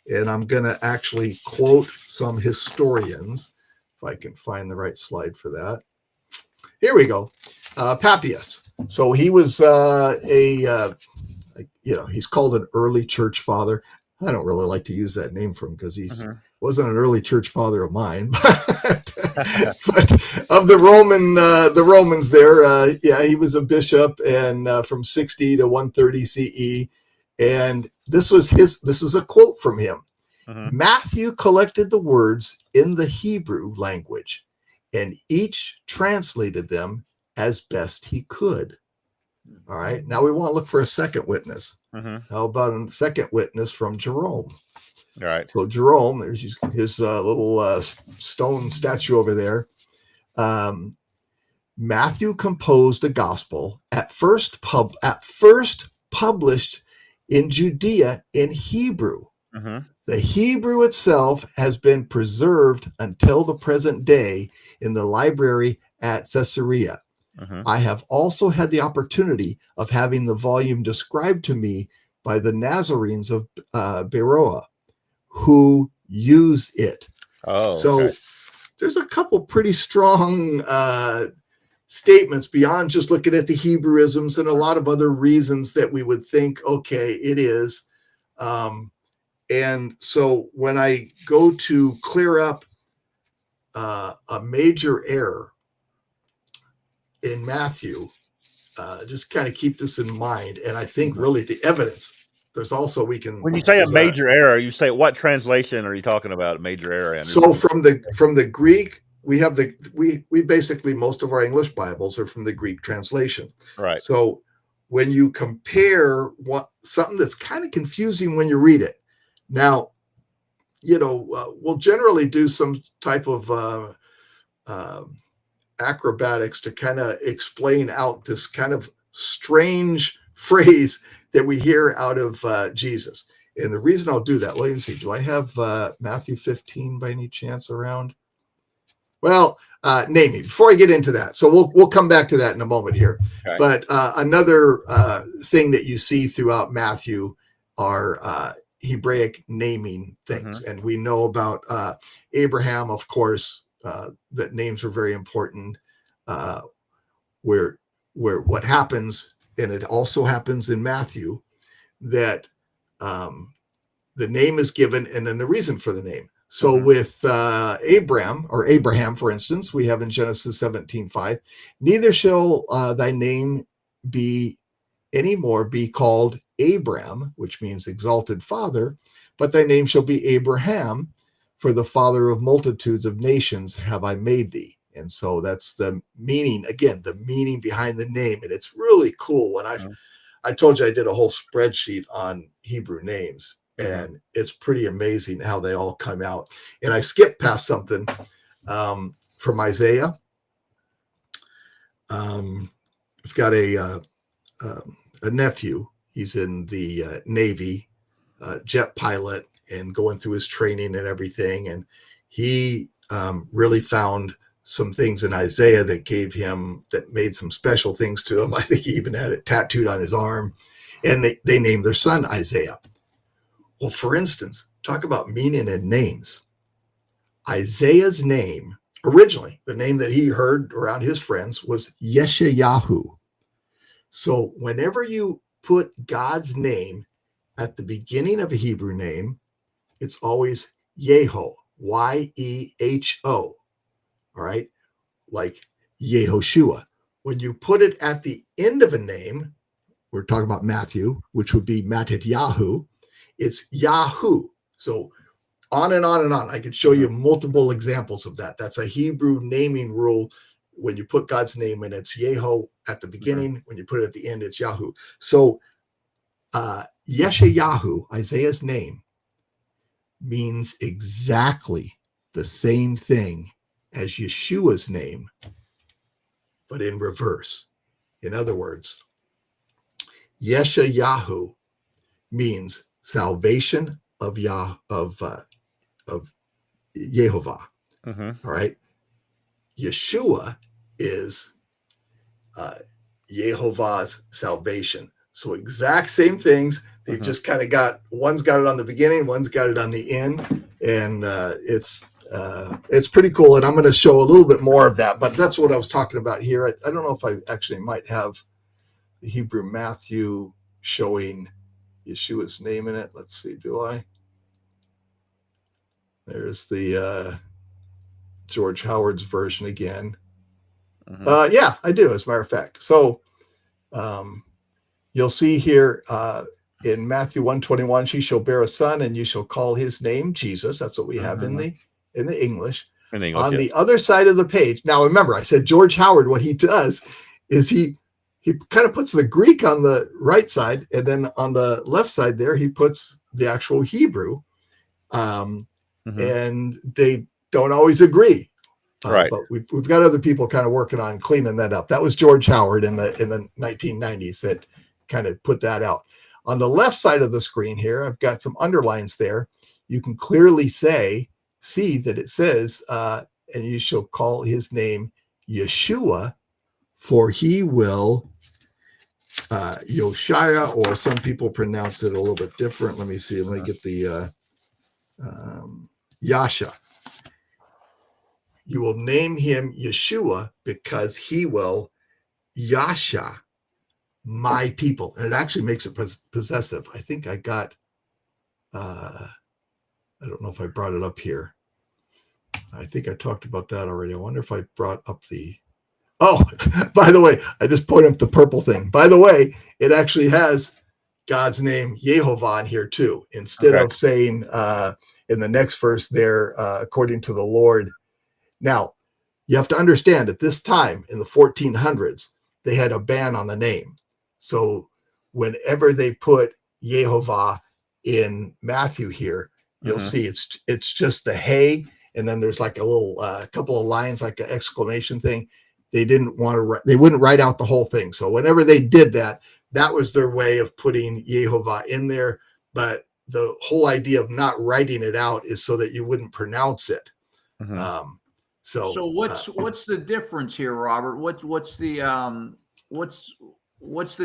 and I'm going to actually quote some historians, if I can find the right slide for that. Here we go. Papias. So he was he's called an early church father. I don't really like to use that name for him because he's wasn't an early church father of mine, but of the Romans there, he was a bishop, and from 60 to 130 CE, and this is a quote from him. Matthew collected the words in the Hebrew language, and each translated them as best he could. All right, now we want to look for a second witness. How about a second witness from Jerome? All right. So Jerome, there's his little stone statue over there. Matthew composed a gospel at first published in Judea in Hebrew. The Hebrew itself has been preserved until the present day in the library at Caesarea. I have also had the opportunity of having the volume described to me by the Nazarenes of Beroa, who use it. So there's a couple pretty strong statements beyond just looking at the Hebrewisms and a lot of other reasons that we would think, okay, it is. And so when I go to clear up a major error in Matthew, just kind of keep this in mind. And I think really the evidence, there's also, when you say a major error, you say what translation are you talking about? A major error in? So from the Greek, we have we basically, most of our English Bibles are from the Greek translation. Right. So when you compare something that's kind of confusing when you read it. Now, we'll generally do some type of acrobatics to kind of explain out this kind of strange phrase that we hear out of Jesus. And the reason I'll do that, let me see, do I have Matthew 15 by any chance around? Well, naming, before I get into that. So we'll come back to that in a moment here. Okay. But another thing that you see throughout Matthew are Hebraic naming things. And we know about Abraham, of course, that names are very important, where what happens, and it also happens in Matthew, that the name is given and then the reason for the name. So with Abraham, for instance, we have in Genesis 17:5, neither shall thy name be anymore be called Abram, which means exalted father, but thy name shall be Abraham, for the father of multitudes of nations have I made thee. And so that's the meaning, again, the meaning behind the name. And it's really cool. When I told you I did a whole spreadsheet on Hebrew names, and it's pretty amazing how they all come out. And I skipped past something from Isaiah. I've got a nephew. He's in the Navy, jet pilot, and going through his training and everything. And he really found some things in Isaiah that made some special things to him. I think he even had it tattooed on his arm, and they named their son Isaiah. Well, for instance, talk about meaning and names. Isaiah's name, originally, the name that he heard around his friends was Yeshayahu. So whenever you put God's name at the beginning of a Hebrew name, it's always Yeho, Y-E-H-O. All right, like Yehoshua when you put it at the end of a name, we're talking about Matthew, which would be Matityahu, it's Yahoo. So on and on and on. I could show you multiple examples of that. That's a Hebrew naming rule. When you put God's name in, it's Yeho at the beginning. When you put it at the end, it's Yahoo. So Yeshayahu, Isaiah's name, means exactly the same thing as Yeshua's name, but in reverse. In other words, Yeshayahu means salvation of Yehovah. All right. Yeshua is Yehovah's salvation. So exact same things. They've just kind of got, one's got it on the beginning, one's got it on the end, and it's pretty cool. And I'm going to show a little bit more of that, but that's what I was talking about here. I don't know if I actually might have the Hebrew Matthew showing Yeshua's name in it. Let's see, do I? There's the George Howard's version again. Yeah, I do, as a matter of fact. So you'll see here in Matthew 1:21, she shall bear a son, and you shall call his name Jesus. That's what we have in the English. On the other side of the page. Now, remember, I said George Howard, what he does is he kind of puts the Greek on the right side, and then on the left side there, he puts the actual Hebrew. And they don't always agree. Right. But we've got other people kind of working on cleaning that up. That was George Howard in the 1990s that kind of put that out. On the left side of the screen here, I've got some underlines there. You can clearly see that it says, and you shall call his name Yeshua, for he will, Yoshia, or some people pronounce it a little bit different. Let me see. Let me get the Yasha. You will name him Yeshua because he will Yasha my people. And it actually makes it possessive. I think I got, I don't know if I brought it up here. I think I talked about that already. I wonder if I brought up by the way, I just pointed up the purple thing. By the way, it actually has God's name Yehovah in here too. Instead of saying in the next verse there, according to the Lord. Now, you have to understand at this time in the 1400s, they had a ban on the name. So whenever they put Yehovah in Matthew here, you'll see it's just the hey, and then there's like a little couple of lines, like an exclamation thing. They didn't want to, they wouldn't write out the whole thing. So whenever they did that, that was their way of putting Yehovah in there. But the whole idea of not writing it out is so that you wouldn't pronounce it. So what's the difference here, Robert? What's the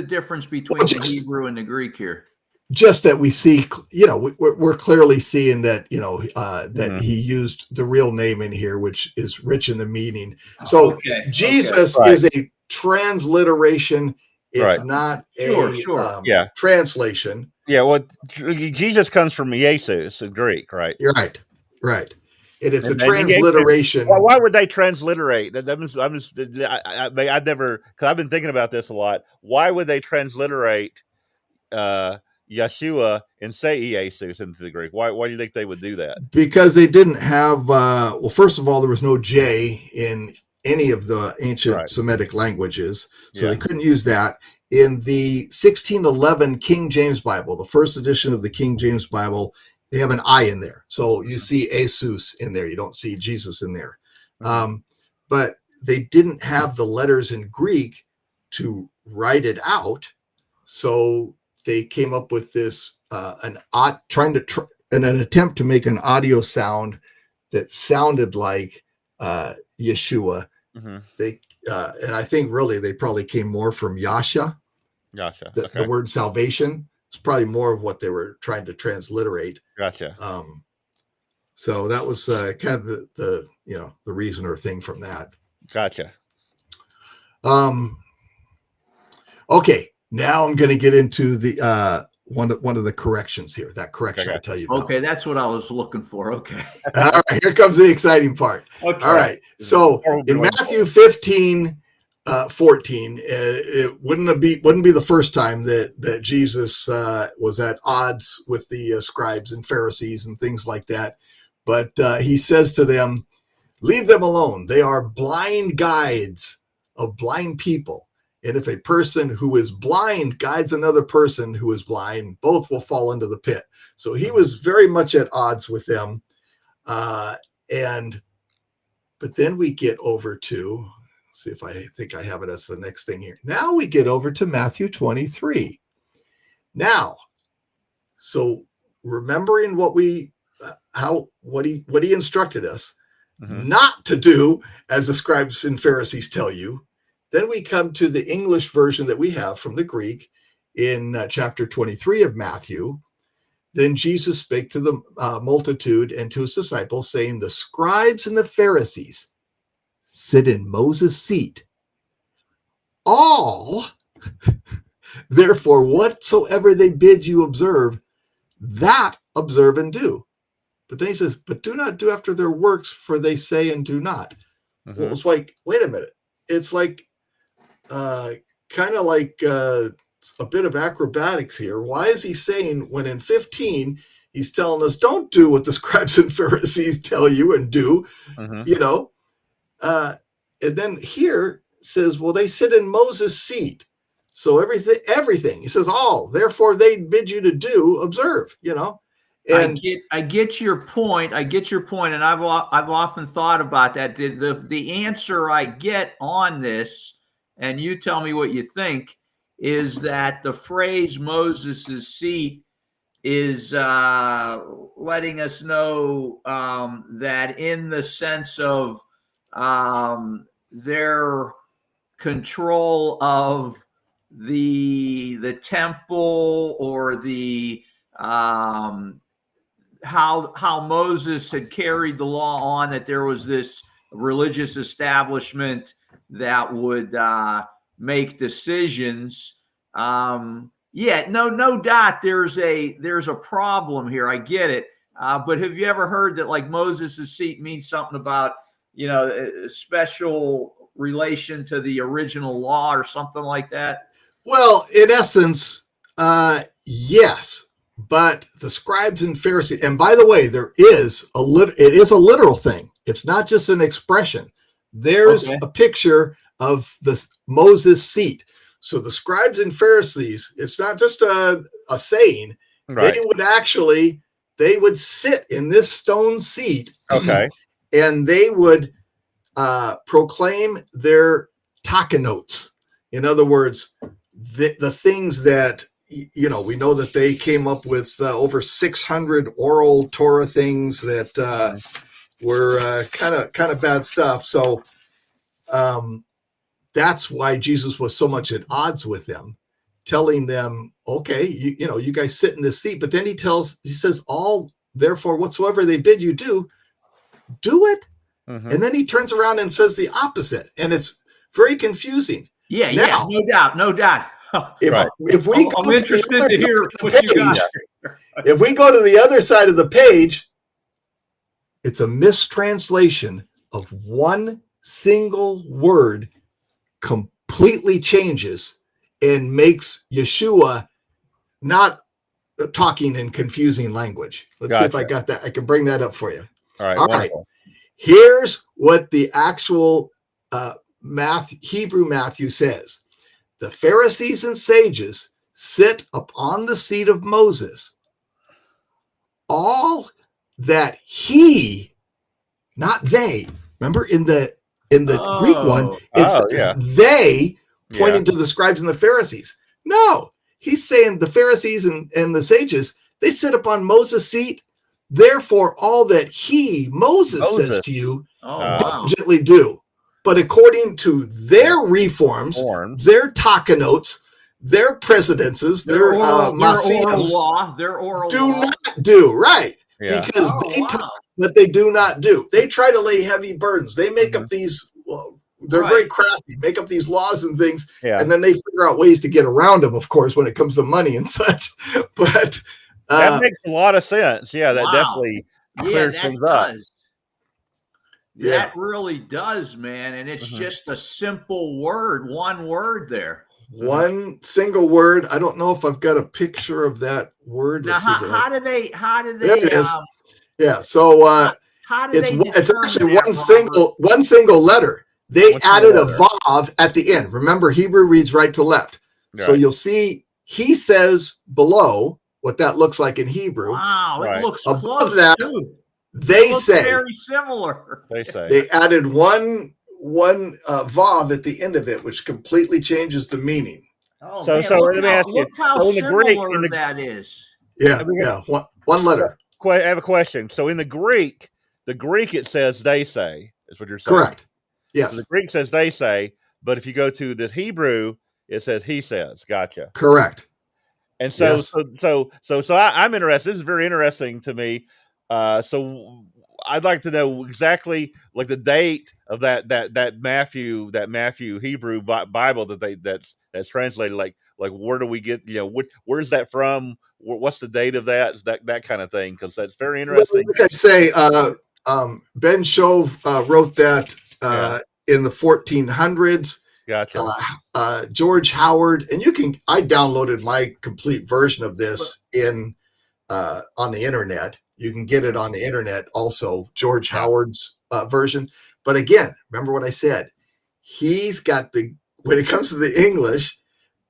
difference between the Hebrew and the Greek here? Just that we see, we're clearly seeing that, that he used the real name in here, which is rich in the meaning. So Jesus is a transliteration. It's not a translation. Yeah. Well, Jesus comes from Jesus in Greek, right? You're right. Right. It's a transliteration. Why would they transliterate? I've never, because I've been thinking about this a lot. Why would they transliterate Yeshua and say Jesus into the Greek? Why do you think they would do that? Because they didn't have, well, first of all, there was no J in any of the ancient Semitic languages, so they couldn't use that. In the 1611 King James Bible, the first edition of the King James Bible, they have an I in there. So you see Jesus in there. You don't see Jesus in there. But they didn't have the letters in Greek to write it out. So they came up with this, an attempt to make an audio sound that sounded like Yeshua. And I think really they probably came more from Yasha. The word salvation. It's probably more of what they were trying to transliterate. Gotcha. So that was kind of the reason or thing from that. Gotcha. Okay, now I'm going to get into the one of the corrections here. That correction I'll tell you about. Okay, that's what I was looking for. Okay. All right, here comes the exciting part. Okay. All right. So in Matthew 15, 14, it wouldn't be the first time that Jesus was at odds with the scribes and Pharisees and things like that. But he says to them, leave them alone. They are blind guides of blind people. And if a person who is blind guides another person who is blind, both will fall into the pit. So he was very much at odds with them. But then we get over to, see if I think I have it as the next thing here. Now we get over to Matthew 23. Now, so remembering what he instructed us not to do as the scribes and Pharisees tell you, then we come to the English version that we have from the Greek in chapter 23 of Matthew. Then Jesus spake to the multitude and to his disciples, saying, the scribes and the Pharisees sit in Moses' seat. All, therefore, whatsoever they bid you observe, that observe and do. But then he says, but do not do after their works, for they say and do not. Well, it's like, wait a minute. It's like, kind of like a bit of acrobatics here. Why is he saying when in 15, he's telling us, don't do what the scribes and Pharisees tell you and do, you know? And then here says, well, they sit in Moses' seat. So everything, he says, all, therefore they bid you to do, observe, you know? And I get your point. I get your point. And I've often thought about that. The answer I get on this, and you tell me what you think, is that the phrase Moses' seat is letting us know that in the sense of their control of the temple, or the how Moses had carried the law on, that there was this religious establishment that would make decisions. No doubt there's a problem here. I get it. But have you ever heard that like Moses' seat means something about, a special relation to the original law or something like that? Well, in essence, yes. But the scribes and Pharisees, and by the way, it is a literal thing. It's not just an expression. There's a picture of the Moses seat. So the scribes and Pharisees, it's not just a saying. Right. They would sit in this stone seat. Okay. And they would proclaim their takanotes. In other words, the things that, we know that they came up with over 600 oral Torah things that were kind of bad stuff. So that's why Jesus was so much at odds with them, telling them, okay, you guys sit in this seat. But then he says, all, therefore, whatsoever they bid you do it. And then he turns around and says the opposite. And it's very confusing. Yeah, no doubt. If we go I'm interested to hear what you got. If we go to the other side of the page, it's a mistranslation of one single word completely changes and makes Yeshua not talking in confusing language. Let's see if I got that. I can bring that up for you. All right. Here's what the actual Hebrew Matthew says. The Pharisees and sages sit upon the seat of Moses. All that he, not they. Remember in the Greek one, it's they, pointing to the scribes and the Pharisees. No, he's saying the Pharisees and the sages, they sit upon Moses' seat. Therefore, all that Moses says to you, diligently do. But according to their reforms, their takanotes, their precedences, their oral law, their oral law, not do, right? Yeah. Because they talk, but they do not do. They try to lay heavy burdens. They make up these, they're very crafty, make up these laws and things, and then they figure out ways to get around them, of course, when it comes to money and such. But that makes a lot of sense. Yeah, that definitely clears things up. That really does, man. And it's just a simple word, one word there. One single word. I don't know if I've got a picture of that word. Now, how do they, there it is. Yeah. So how do they it's actually one single letter. They added a vav at the end. Remember, Hebrew reads right to left. Right. So you'll see he says below what that looks like in Hebrew. Wow, it looks above close that, too. They say very similar. They added one vav at the end of it, which completely changes the meaning. Oh, so let me ask you. Look how similar that is. Yeah, one letter. I have a question. So in the Greek it says they say, is what you're saying. Correct. Yes. So the Greek says they say, but if you go to the Hebrew, it says he says. Gotcha. Correct. And so I'm interested. This is very interesting to me. So I'd like to know exactly like the date of that Matthew Hebrew Bible that's translated. Like where do we get, where's that from? What's the date of that kind of thing? Because that's very interesting. Well, like I say, Ben Shove wrote that in the 1400s. Gotcha. George Howard, and I downloaded my complete version of this on the internet. You can get it on the internet also, George Howard's version. But again, remember what I said. He's got when it comes to the English,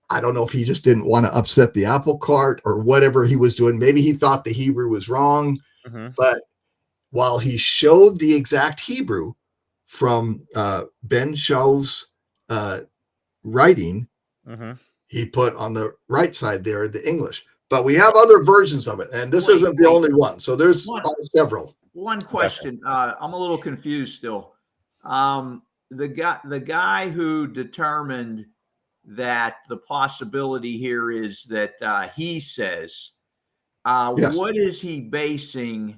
I don't know if he just didn't want to upset the apple cart or whatever he was doing. Maybe he thought the Hebrew was wrong. But while he showed the exact Hebrew from Ben Shove's writing, he put on the right side there the English. But we have other versions of it, and this isn't the only one. So there's several. One question. I'm a little confused still. The guy who determined that the possibility here is that he says, what is he basing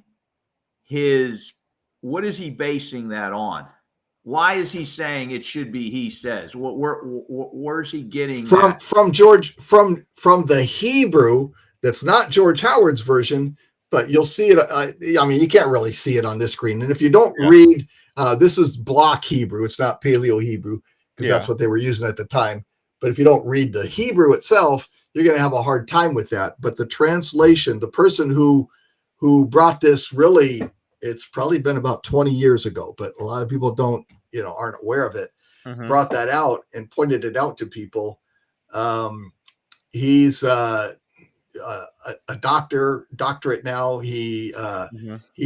that on? Why is he saying it should be he says? Where's he getting from George from the Hebrew? That's not George Howard's version, but you'll see it. I mean, you can't really see it on this screen. And if you don't read, this is block Hebrew. It's not Paleo Hebrew because that's what they were using at the time. But if you don't read the Hebrew itself, you're going to have a hard time with that. But the translation, the person who brought this it's probably been about 20 years ago, but a lot of people aren't aware of it, brought that out and pointed it out to people. He's a doctorate now. He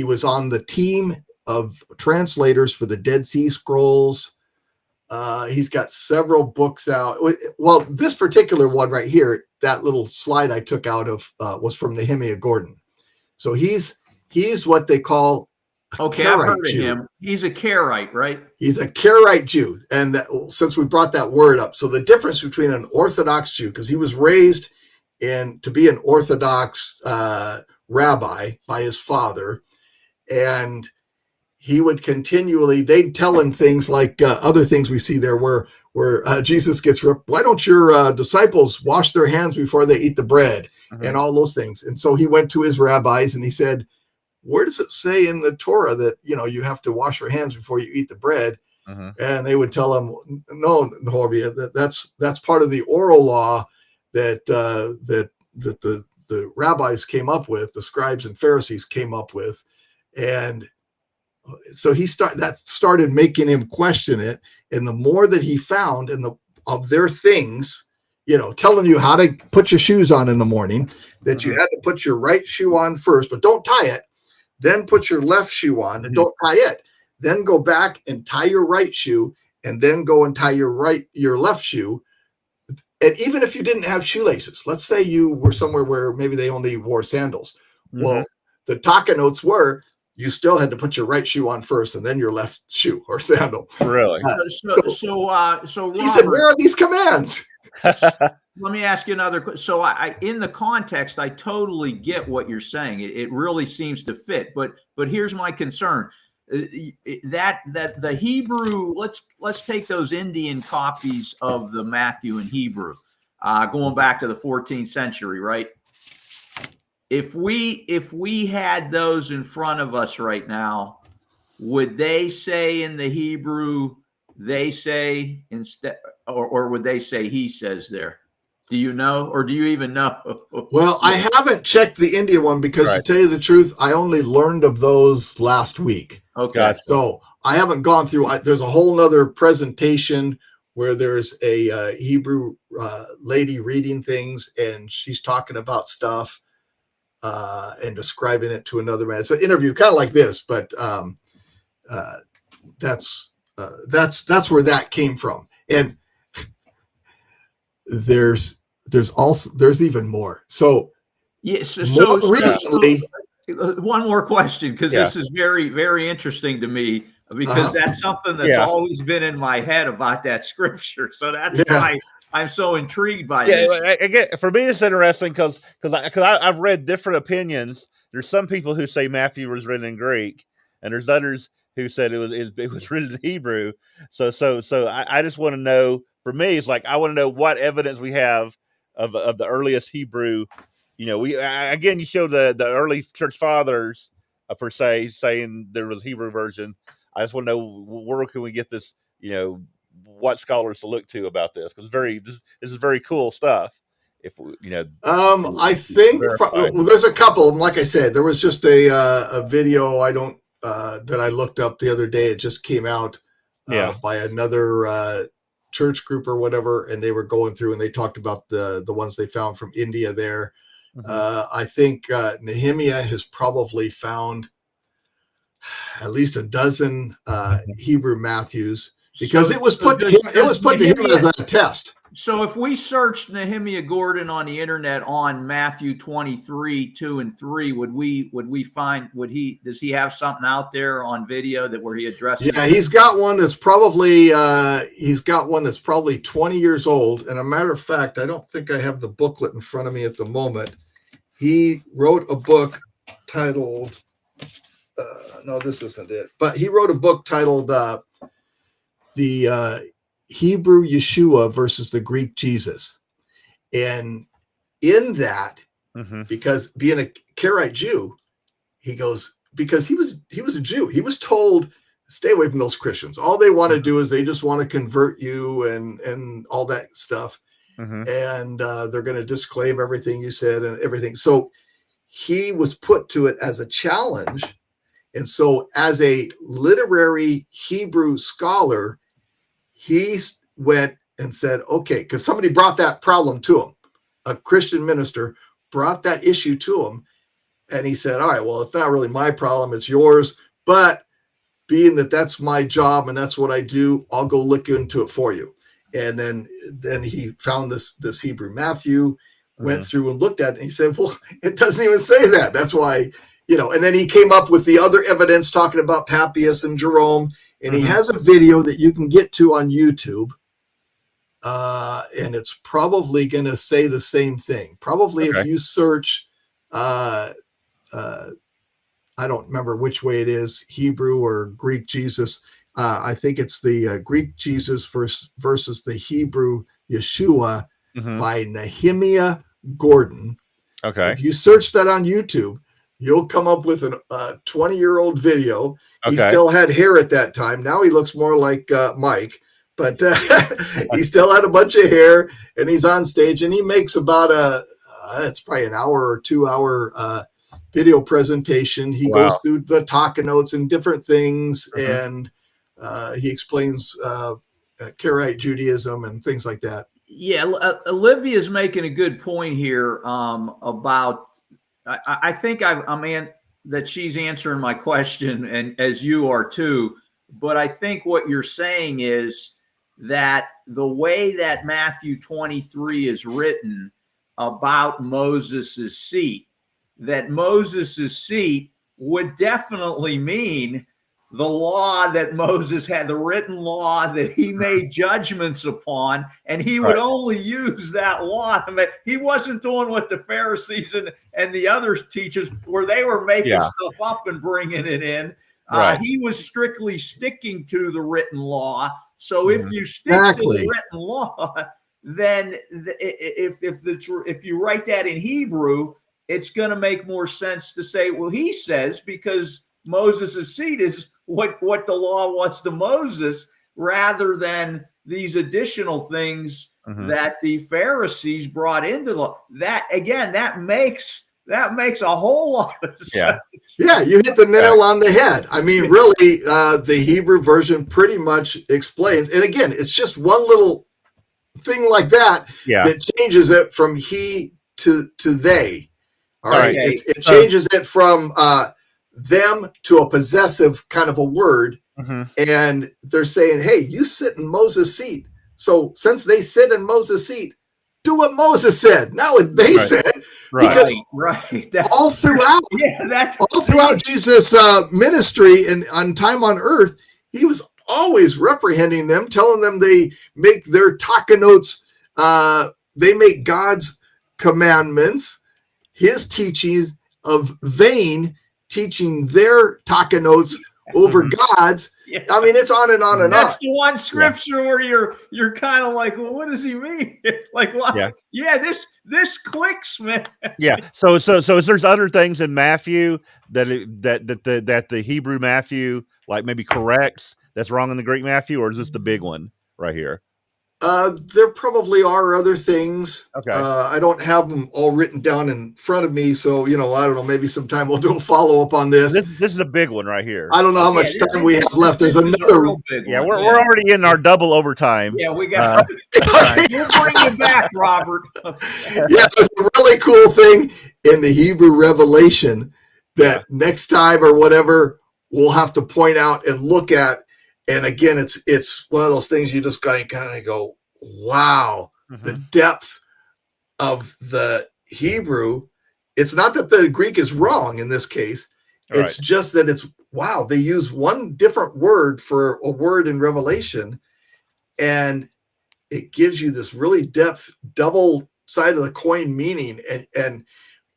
was on the team of translators for the Dead Sea Scrolls. He's got several books out. Well, this particular one right here, that little slide I took out of was from Nehemiah Gordon. So he's what they call I've heard of him. He's a Karaite, right? He's a Karaite Jew. And since we brought that word up, so the difference between an Orthodox Jew, because he was raised to be an Orthodox rabbi by his father, and he would they'd tell him things like other things we see there where Jesus gets ripped. Why don't your disciples wash their hands before they eat the bread and all those things? And so he went to his rabbis and he said, where does it say in the Torah that, you have to wash your hands before you eat the bread? And they would tell him, no, that's part of the oral law that the rabbis came up with, the scribes and Pharisees came up with. And so that started making him question it. And the more that he found of their things, telling you how to put your shoes on in the morning, that you had to put your right shoe on first, but don't tie it. Then put your left shoe on and don't tie it. Then go back and tie your right shoe, and then go and tie your left shoe. And even if you didn't have shoelaces, let's say you were somewhere where maybe they only wore sandals. Well, the Taka notes were you still had to put your right shoe on first and then your left shoe or sandal. Really? So Robert, he said, where are these commands? Let me ask you another question. So in the context, I totally get what you're saying. It really seems to fit. But here's my concern: that the Hebrew. Let's take those Indian copies of the Matthew in Hebrew, going back to the 14th century, right? If we had those in front of us right now, would they say in the Hebrew, they say instead, or would they say he says there? Do you know, or do you even know? Well, I haven't checked the India one because to tell you the truth, I only learned of those last week. Okay. Gotcha. So I haven't gone through. There's a whole nother presentation where there's a Hebrew lady reading things, and she's talking about stuff and describing it to another man. It's an interview, kind of like this, but that's where that came from. And there's even more. So yes. More recently, one more question, because this is very, very interesting to me, because that's something that's always been in my head about that scripture. So that's why I'm so intrigued by this. Again, for me, it's interesting because I've read different opinions. There's some people who say Matthew was written in Greek, and there's others who said it was written in Hebrew. So I just want to know. For me, it's like I want to know what evidence we have of the earliest Hebrew. Again, you show the early church fathers per se saying there was a Hebrew version. I just want to know where can we get this. What scholars to look to about this, because this is very cool stuff. If I think there's a couple of them. Like I said, there was just a video that I looked up the other day. It just came out by another church group or whatever, and they were going through and they talked about the ones they found from India there. I think Nehemiah has probably found at least a dozen Hebrew Matthews, because it was put to him as a test. So if we searched Nehemiah Gordon on the internet on Matthew 23, 2 and 3, does he have something out there on video where he addresses? Yeah, he's got one that's probably 20 years old. And a matter of fact, I don't think I have the booklet in front of me at the moment. He wrote a book titled, no, this isn't it, but he wrote a book titled the Hebrew Yeshua versus the Greek Jesus. And in that, because being a Karaite Jew, he goes, because he was a Jew, he was told, stay away from those Christians. All they want to do is they just want to convert you and all that stuff. And they're going to disclaim everything you said and everything. So he was put to it as a challenge. And so as a literary Hebrew scholar, he went and said, okay, because somebody brought that problem to him. A Christian minister brought that issue to him. And he said, all right, well, it's not really my problem, it's yours. But being that that's my job and that's what I do, I'll go look into it for you. And then he found this Hebrew Matthew, went through and looked at it, and he said, well, it doesn't even say that. That's why, and then he came up with the other evidence talking about Papias and Jerome. And he has a video that you can get to on YouTube. And it's probably going to say the same thing. Probably if you search, I don't remember which way it is, Hebrew or Greek Jesus. I think it's the Greek Jesus versus the Hebrew Yeshua by Nehemiah Gordon. Okay. If you search that on YouTube, you'll come up with a 20-year-old video. He still had hair at that time. Now he looks more like Mike, but he still had a bunch of hair, and he's on stage, and he makes about it's probably an hour or 2 hour video presentation. He goes through the talking notes and different things, and he explains Karaite Judaism and things like that. Yeah, Olivia is making a good point here about. I think that she's answering my question, and as you are too. But I think what you're saying is that the way that Matthew 23 is written about Moses's seat, that Moses's seat would definitely mean the law that Moses had, the written law that he made judgments upon, and he would only use that law. He wasn't doing what the Pharisees and the other teachers, where they were making stuff up and bringing it in. He was strictly sticking to the written law. So if you stick to the written law, then if you write that in Hebrew, it's going to make more sense to say, well, he says, because Moses' seat is what the law was to Moses, rather than these additional things that the Pharisees brought into the law. That again, that makes a whole lot of sense. Yeah, you hit the nail on the head. I mean, really, the Hebrew version pretty much explains. And again, it's just one little thing like that that changes it from he to they. All right. Okay. It changes it from them to a possessive kind of a word. And they're saying, hey, you sit in Moses' seat. So since they sit in Moses' seat, do what Moses said, not what they said. Because all throughout Jesus' ministry and on time on earth, he was always reprehending them, telling them they make their taka notes, they make God's commandments, his teachings of vain, teaching their taka notes over God's. Yeah. I mean, it's on and on and That's the one scripture where you're kind of like, well, what does he mean? Like, what? Yeah, this clicks, man. Yeah. So there's other things in Matthew that the Hebrew Matthew like maybe corrects that's wrong in the Greek Matthew, or is this the big one right here? There probably are other things. Okay. I don't have them all written down in front of me. So, I don't know, maybe sometime we'll do a follow-up on this. This is a big one right here. I don't know how much time we have left. There's another big one. We're already in our double overtime. Yeah, we got we'll bring you back, Robert. There's a really cool thing in the Hebrew Revelation that next time or whatever we'll have to point out and look at. And again, it's one of those things you just kind of go, wow, the depth of the Hebrew. It's not that the Greek is wrong in this case. It's just that they use one different word for a word in Revelation, and it gives you this really depth, double side of the coin meaning. And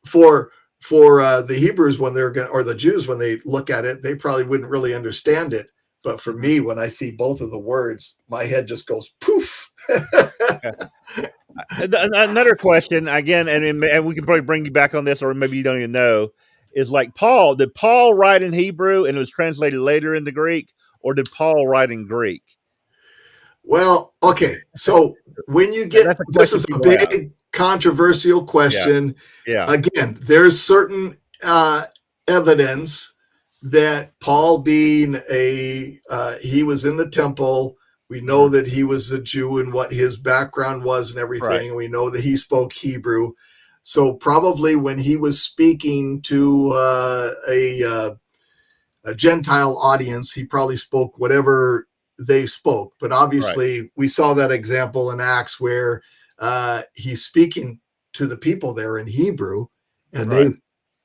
for the Hebrews, when or the Jews, when they look at it, they probably wouldn't really understand it. But for me, when I see both of the words, my head just goes poof. Another question, again, and we can probably bring you back on this, or maybe you don't even know, is like Paul. Did Paul write in Hebrew and it was translated later into Greek, or did Paul write in Greek? Well, okay. So when you get, this is a big controversial question. Yeah. Again, there's certain evidence that Paul, being he was in the temple, we know that he was a Jew and what his background was and everything. And we know that he spoke Hebrew. So probably when he was speaking to a Gentile audience, he probably spoke whatever they spoke. But obviously we saw that example in Acts where he's speaking to the people there in Hebrew, and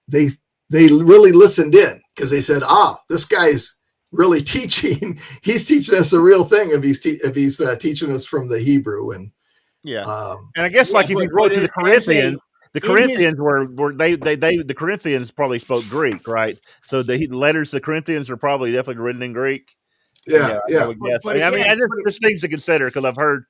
they really listened in, because they said, this guy's really teaching. He's teaching us a real thing if he's teaching us from the Hebrew. And and I guess if you go to the Corinthians, the Corinthians probably spoke Greek, right? So the letters to the Corinthians are probably definitely written in Greek. Yeah. I would guess. There's things to consider, because I've heard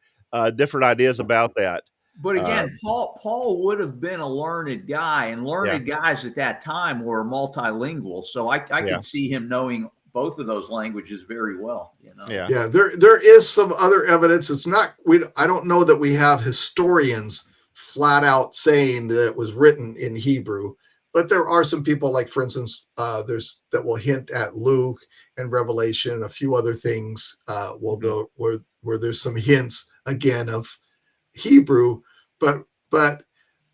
different ideas about that. But again, Paul would have been a learned guy, and learned guys at that time were multilingual. So I could see him knowing both of those languages very well. Yeah. There is some other evidence. It's not. I don't know that we have historians flat out saying that it was written in Hebrew, but there are some people, like, for instance, that will hint at Luke and Revelation and a few other things. Where there's some hints again of Hebrew, but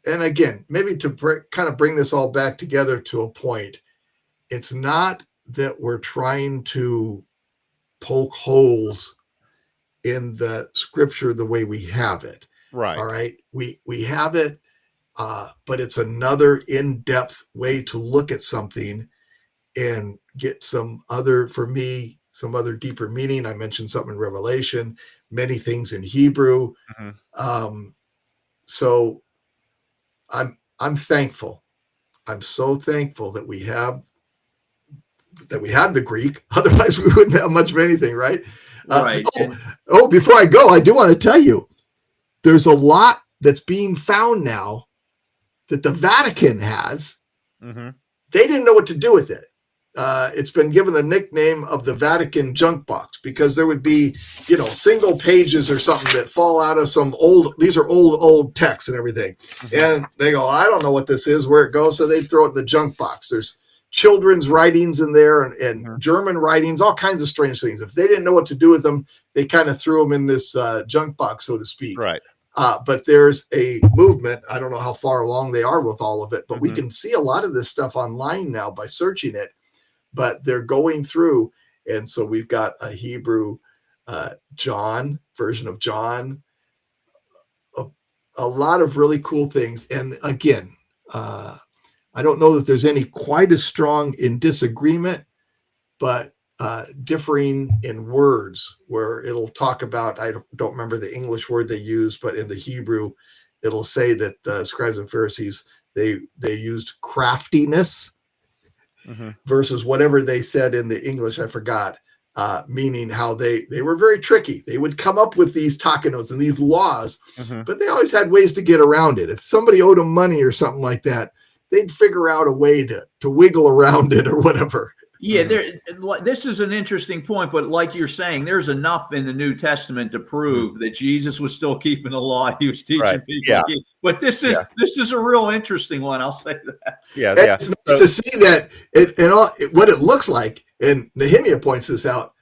and again, maybe to kind of bring this all back together to a point, it's not that we're trying to poke holes in the scripture the way we have it. Right. All right. We have it, but it's another in-depth way to look at something and get some other deeper meaning. I mentioned something in Revelation, many things in Hebrew. So I'm thankful. I'm so thankful that we have the Greek. Otherwise, we wouldn't have much of anything, right? Before I go, I do want to tell you, there's a lot that's being found now that the Vatican has. They didn't know what to do with it. it's been given the nickname of the Vatican junk box, because there would be, single pages or something that fall out of some these are old texts and everything. And they go, I don't know what this is, where it goes. So they throw it in the junk box. There's children's writings in there and German writings, all kinds of strange things. If they didn't know what to do with them, they kind of threw them in this junk box, so to speak. Right. But there's a movement. I don't know how far along they are with all of it, but we can see a lot of this stuff online now by searching it. But they're going through. And so we've got a Hebrew John, version of John, a lot of really cool things. And again, I don't know that there's any quite as strong in disagreement, but differing in words, where it'll talk about, I don't remember the English word they use, but in the Hebrew, it'll say that the scribes and Pharisees, they used craftiness versus whatever they said in the English, I forgot, meaning how they were very tricky. They would come up with these takanos and these laws, but they always had ways to get around it. If somebody owed them money or something like that, they'd figure out a way to wiggle around it or whatever. Yeah, this is an interesting point, but like you're saying, there's enough in the New Testament to prove that Jesus was still keeping the law. He was teaching people. Yeah. But this is a real interesting one. I'll say that. Yeah, it's nice to see that what it looks like. And Nehemiah points this out.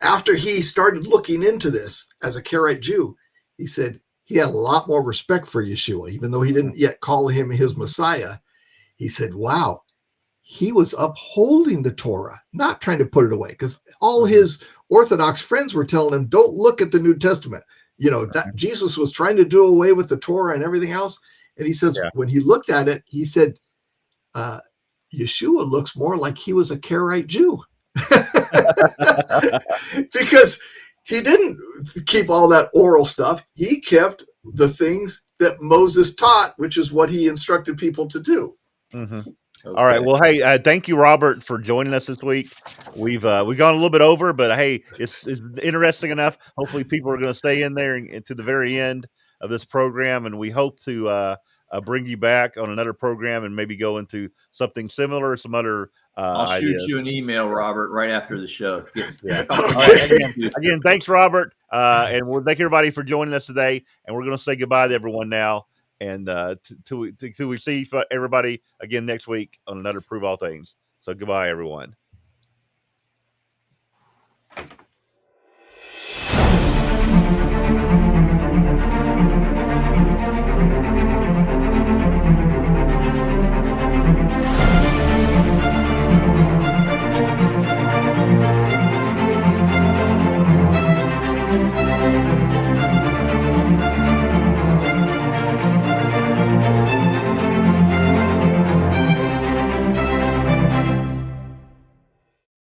After he started looking into this as a Karaite Jew, he said he had a lot more respect for Yeshua, even though he didn't yet call him his Messiah. He said, wow, he was upholding the Torah, not trying to put it away, because all his Orthodox friends were telling him, don't look at the New Testament. That Jesus was trying to do away with the Torah and everything else. And he says, when he looked at it, he said, Yeshua looks more like he was a Karaite Jew. Because he didn't keep all that oral stuff. He kept the things that Moses taught, which is what he instructed people to do. Okay. All right. Well, hey, thank you, Robert, for joining us this week. We've gone a little bit over, but hey, it's interesting enough. Hopefully, people are going to stay in there and to the very end of this program, and we hope to bring you back on another program and maybe go into something similar, some other I'll ideas. shoot you an email, Robert, right after the show. Yeah. All right. Again, thanks, Robert, and we'll thank everybody for joining us today. And we're going to say goodbye to everyone now. And till we see everybody again next week on another Prove All Things. So goodbye, everyone.